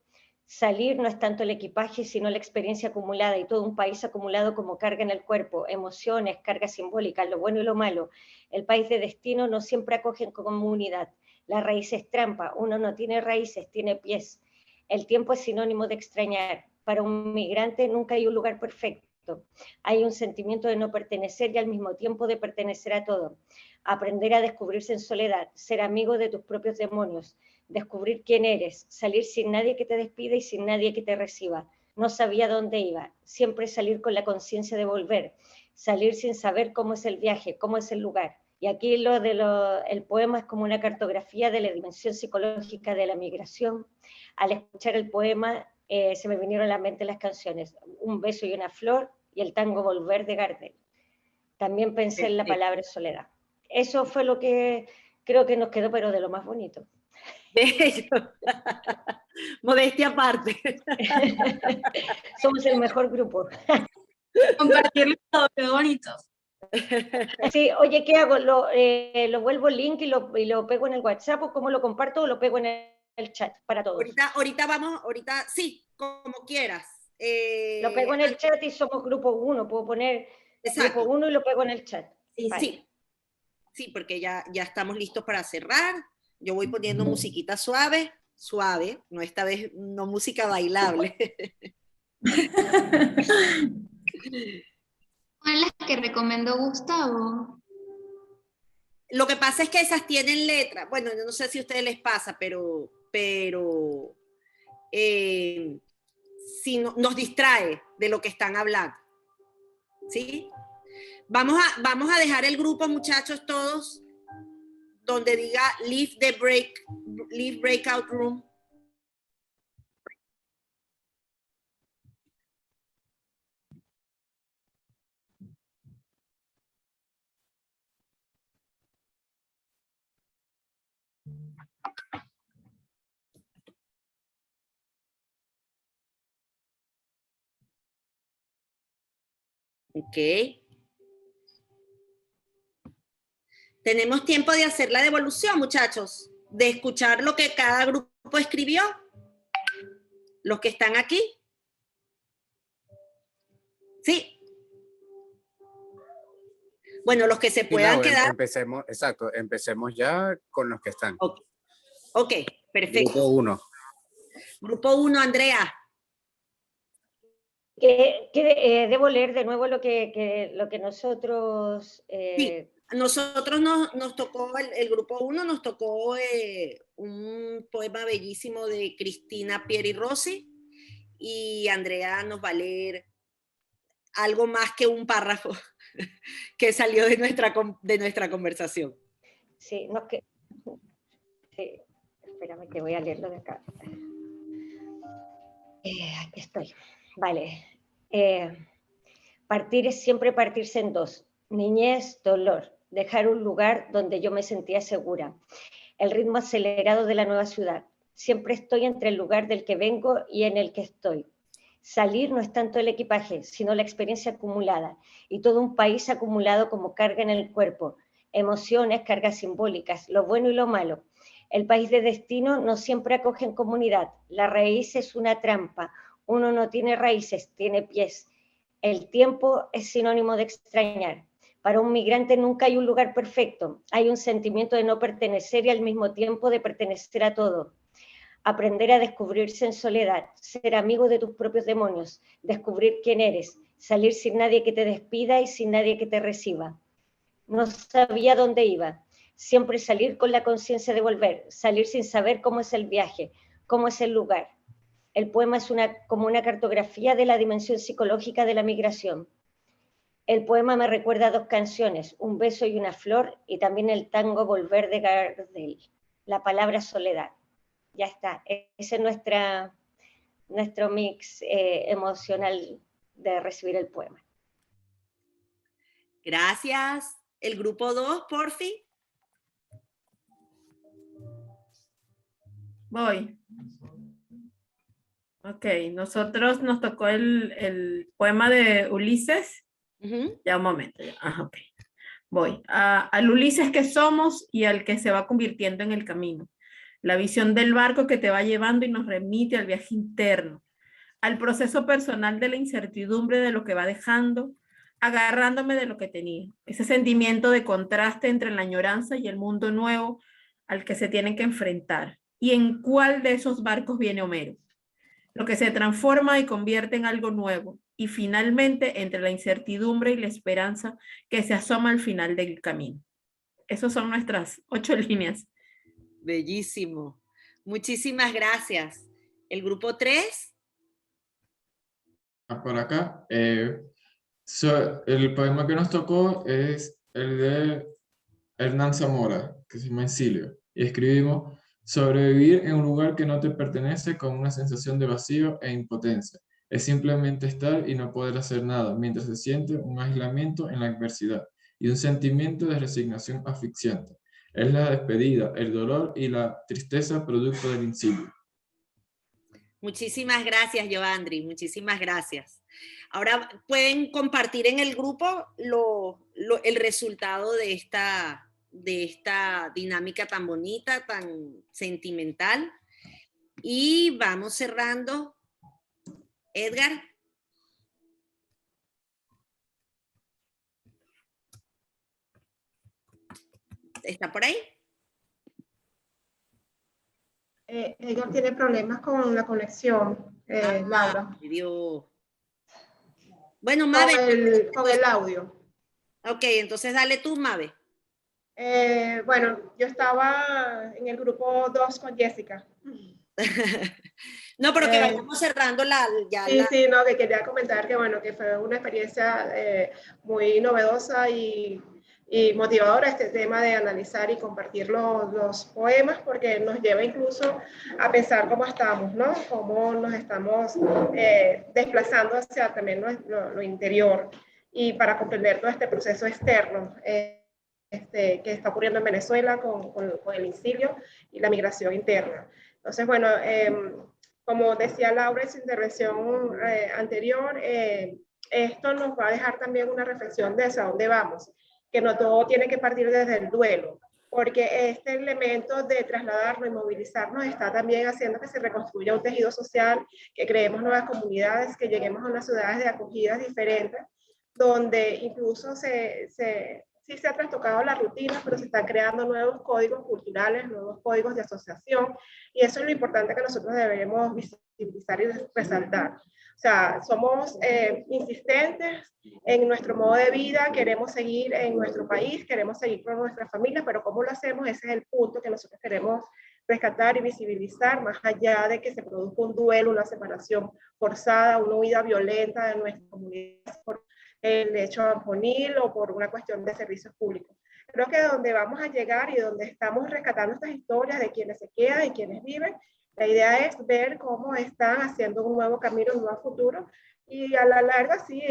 Salir no es tanto el equipaje, sino la experiencia acumulada y todo un país acumulado como carga en el cuerpo, emociones, cargas simbólicas, lo bueno y lo malo. El país de destino no siempre acoge como unidad. La raíz es trampa, uno no tiene raíces, tiene pies. El tiempo es sinónimo de extrañar. Para un migrante nunca hay un lugar perfecto. Hay un sentimiento de no pertenecer y al mismo tiempo de pertenecer a todo. Aprender a descubrirse en soledad, ser amigo de tus propios demonios, descubrir quién eres, salir sin nadie que te despida y sin nadie que te reciba. No sabía dónde iba, siempre salir con la conciencia de volver, salir sin saber cómo es el viaje, cómo es el lugar. Y aquí el poema es como una cartografía de la dimensión psicológica de la migración. Al escuchar el poema se me vinieron a la mente las canciones Un beso y una flor y el tango Volver de Gardel. También pensé en la palabra soledad. Eso fue lo que creo que nos quedó, pero de lo más bonito. Modestia aparte. Somos el mejor grupo. Compartirlo todo, qué bonito. Sí, oye, ¿qué hago? ¿Lo vuelvo el link y lo pego en el WhatsApp o cómo lo comparto o lo pego en el chat para todos? Ahorita, sí, como quieras. Lo pego en el chat y somos grupo 1, puedo poner grupo 1 y lo pego en el chat. Vale. Sí, porque ya estamos listos para cerrar. Yo voy poniendo musiquita suave, no esta vez no música bailable. ¿Cuál es las que recomendó Gustavo? Lo que pasa es que esas tienen letra. Bueno, yo no sé si a ustedes les pasa, pero si nos distrae de lo que están hablando. ¿Sí? Vamos a dejar el grupo, muchachos, todos, donde diga leave breakout room. Ok. Tenemos tiempo de hacer la devolución, muchachos, de escuchar lo que cada grupo escribió. Los que están aquí. Sí. Bueno, los que se puedan quedar. Empecemos ya con los que están. Ok, perfecto. Grupo 1. Grupo 1, Andrea. Debo leer de nuevo lo que nosotros... Sí, nosotros nos tocó, el grupo 1 nos tocó un poema bellísimo de Cristina Pieri Rossi, y Andrea nos va a leer algo más que un párrafo que salió de nuestra conversación. Sí, sí, espérame que voy a leerlo de acá. Aquí estoy. Vale. Partir es siempre partirse en dos. Niñez, dolor. Dejar un lugar donde yo me sentía segura. El ritmo acelerado de la nueva ciudad. Siempre estoy entre el lugar del que vengo y en el que estoy. Salir no es tanto el equipaje, sino la experiencia acumulada. Y todo un país acumulado como carga en el cuerpo. Emociones, cargas simbólicas, lo bueno y lo malo. El país de destino no siempre acoge en comunidad. La raíz es una trampa. Uno no tiene raíces, tiene pies. El tiempo es sinónimo de extrañar. Para un migrante nunca hay un lugar perfecto. Hay un sentimiento de no pertenecer y al mismo tiempo de pertenecer a todo. Aprender a descubrirse en soledad, ser amigo de tus propios demonios, descubrir quién eres, salir sin nadie que te despida y sin nadie que te reciba. No sabía dónde iba. Siempre salir con la conciencia de volver, salir sin saber cómo es el viaje, cómo es el lugar. El poema es como una cartografía de la dimensión psicológica de la migración. El poema me recuerda a dos canciones, Un beso y una flor, y también el tango Volver de Gardel, la palabra soledad. Ya está, ese es nuestro mix emocional de recibir el poema. Gracias. El grupo 2, porfi. Voy. Ok, nosotros nos tocó el poema de Ulises. Ya un momento. Ok. Voy. Al Ulises que somos y al que se va convirtiendo en el camino. La visión del barco que te va llevando y nos remite al viaje interno. Al proceso personal de la incertidumbre de lo que va dejando, agarrándome de lo que tenía. Ese sentimiento de contraste entre la añoranza y el mundo nuevo al que se tienen que enfrentar. ¿Y en cuál de esos barcos viene Homero? Lo que se transforma y convierte en algo nuevo, y finalmente entre la incertidumbre y la esperanza que se asoma al final del camino. Esas son nuestras 8 líneas. Bellísimo. Muchísimas gracias. ¿El grupo 3? Por acá. El poema que nos tocó es el de Hernán Zamora, que se llama Exilio. Y escribimos: sobrevivir en un lugar que no te pertenece con una sensación de vacío e impotencia. Es simplemente estar y no poder hacer nada, mientras se siente un aislamiento en la adversidad y un sentimiento de resignación asfixiante. Es la despedida, el dolor y la tristeza producto del exilio. Muchísimas gracias, Joandri. Muchísimas gracias. Ahora pueden compartir en el grupo el resultado de esta dinámica tan bonita, tan sentimental. Y vamos cerrando. Edgar. ¿Está por ahí? Edgar tiene problemas con la conexión, Laura. Dios. Bueno, Mabe. Con el audio. Ok, entonces dale tú, Mabe. Bueno, yo estaba en el grupo 2 con Jessica. No, pero que vayamos cerrando Sí, no, que quería comentar que, bueno, que fue una experiencia muy novedosa y motivadora este tema de analizar y compartir los poemas, porque nos lleva incluso a pensar cómo estamos, ¿no? Cómo nos estamos desplazando hacia también lo interior, y para comprender todo este proceso externo que está ocurriendo en Venezuela con el incilio y la migración interna. Entonces, bueno, como decía Laura en su intervención anterior, esto nos va a dejar también una reflexión de hacia dónde vamos, que no todo tiene que partir desde el duelo, porque este elemento de trasladarnos y movilizarnos está también haciendo que se reconstruya un tejido social, que creemos nuevas comunidades, que lleguemos a unas ciudades de acogidas diferentes, donde incluso sí se ha trastocado la rutina, pero se están creando nuevos códigos culturales, nuevos códigos de asociación, y eso es lo importante que nosotros debemos visibilizar y resaltar. O sea, somos insistentes en nuestro modo de vida, queremos seguir en nuestro país, queremos seguir con nuestra familia, pero ¿cómo lo hacemos? Ese es el punto que nosotros queremos rescatar y visibilizar, más allá de que se produzca un duelo, una separación forzada, una huida violenta de nuestra comunidad por el hecho amponil o por una cuestión de servicios públicos. Creo que donde vamos a llegar y donde estamos rescatando estas historias de quienes se quedan y quienes viven, la idea es ver cómo están haciendo un nuevo camino, un nuevo futuro, y a la larga, sí,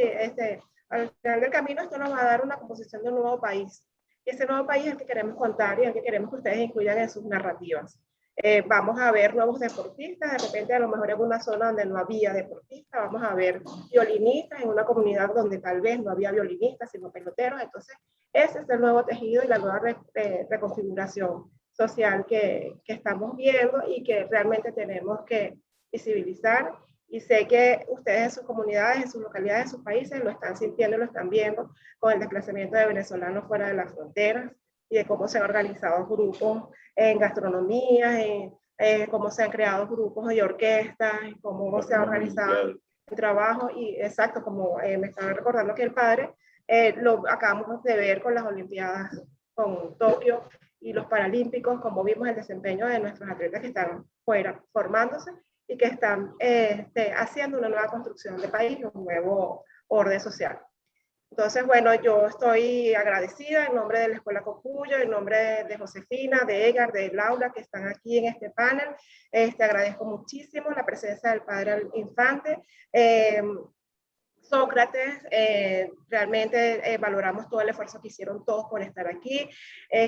al final del camino esto nos va a dar una composición de un nuevo país. Y ese nuevo país es el que queremos contar y el que queremos que ustedes incluyan en sus narrativas. Vamos a ver nuevos deportistas, de repente a lo mejor en una zona donde no había deportistas, vamos a ver violinistas en una comunidad donde tal vez no había violinistas, sino peloteros. Entonces, ese es el nuevo tejido y la nueva reconfiguración social que estamos viendo y que realmente tenemos que visibilizar. Y sé que ustedes en sus comunidades, en sus localidades, en sus países lo están sintiendo, lo están viendo con el desplazamiento de venezolanos fuera de las fronteras y de cómo se han organizado grupos en gastronomía, cómo se han creado grupos de orquestas, cómo se ha organizado el trabajo. Y exacto, como me estaba recordando que el padre, lo acabamos de ver con las Olimpiadas con Tokio y los Paralímpicos, como vimos el desempeño de nuestros atletas que están fuera formándose y que están haciendo una nueva construcción de país, un nuevo orden social. Entonces, bueno, yo estoy agradecida en nombre de la Escuela Cocuyo, en nombre de Josefina, de Edgar, de Laura, que están aquí en este panel. Agradezco muchísimo la presencia del padre Infante. Sócrates, realmente valoramos todo el esfuerzo que hicieron todos por estar aquí.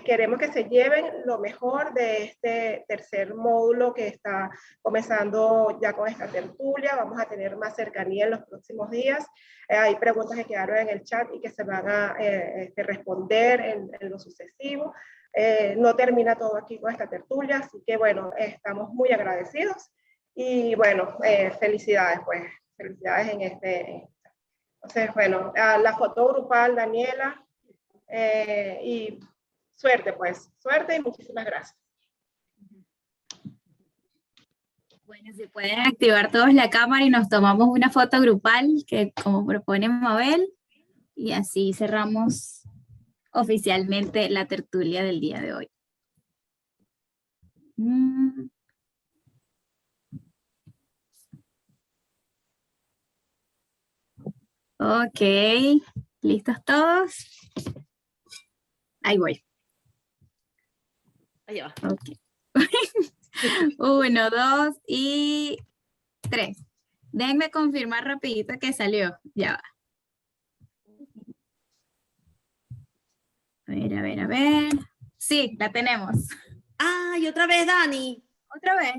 Queremos que se lleven lo mejor de este tercer módulo que está comenzando ya con esta tertulia. Vamos a tener más cercanía en los próximos días. Hay preguntas que quedaron en el chat y que se van a responder en lo sucesivo. No termina todo aquí con esta tertulia, así que bueno, estamos muy agradecidos y bueno, felicidades pues, felicidades en este... Entonces, bueno, a la foto grupal, Daniela, y suerte, pues, suerte y muchísimas gracias. Bueno, se pueden activar todos la cámara y nos tomamos una foto grupal, que como propone Mabel, y así cerramos oficialmente la tertulia del día de hoy. Ok, ¿listos todos? Ahí voy. Ahí va. Okay. 1, 2 y 3. Déjenme confirmar rapidito que salió. Ya va. A ver, a ver. Sí, la tenemos. ¡Ay, otra vez, Dani! ¿Otra vez?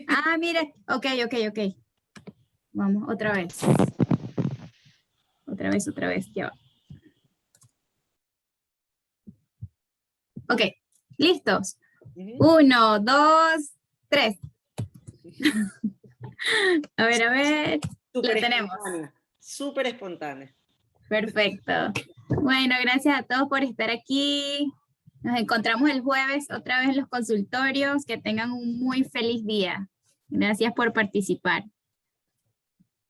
Ah, mire. Ok. Vamos, otra vez. Otra vez, ya va. Ok, ¿listos? 1, 2, 3. A ver. Súper La tenemos. Súper espontánea. Perfecto. Bueno, gracias a todos por estar aquí. Nos encontramos el jueves otra vez en los consultorios. Que tengan un muy feliz día. Gracias por participar.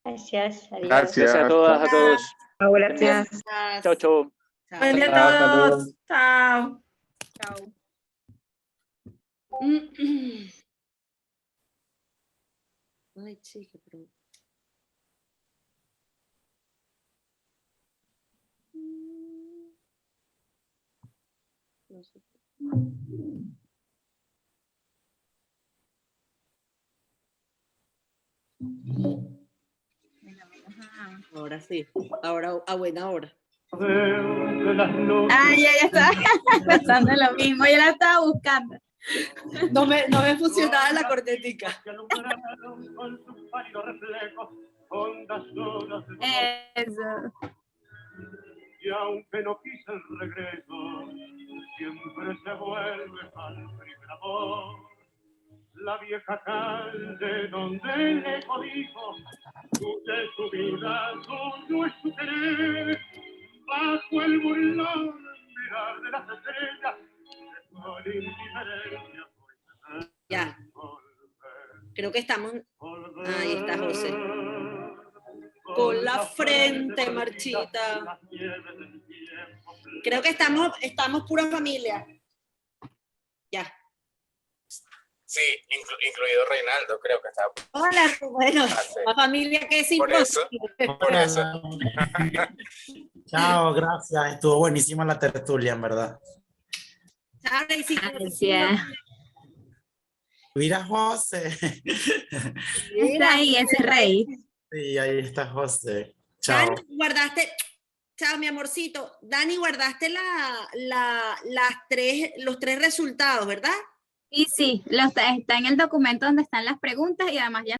Gracias. Adiós. Gracias a todas, a todos. Gracias. Chao, chao. Buen día a todos. Chao. Chao. Ay, chica, pero... No sé. Ahora sí, ahora a buena hora. Ah, ya estaba pensando en lo mismo, yo la estaba buscando. No me funcionaba la cornetica. Eso. Y aunque no quise el regreso, siempre se vuelve al primer amor. La vieja calle donde le dijo, tuya es su vida, tuyo es su querer. Bajo el burlón mirar de las estrellas, con indiferencia. Ya. Creo que estamos... Ahí está José. Con la frente marchita. Creo que estamos pura familia. Ya. Sí, incluido Reinaldo, creo que estaba. Hola, bueno, la familia que es imposible. Por eso. Chao, gracias. Estuvo buenísima la tertulia, en verdad. Chao, Gracias. Mira, José. Está ahí, ese rey. Sí, ahí está José. Chao. Dani, guardaste... Chao, mi amorcito. Dani, guardaste los tres resultados, ¿verdad? Y sí, está en el documento donde están las preguntas y además ya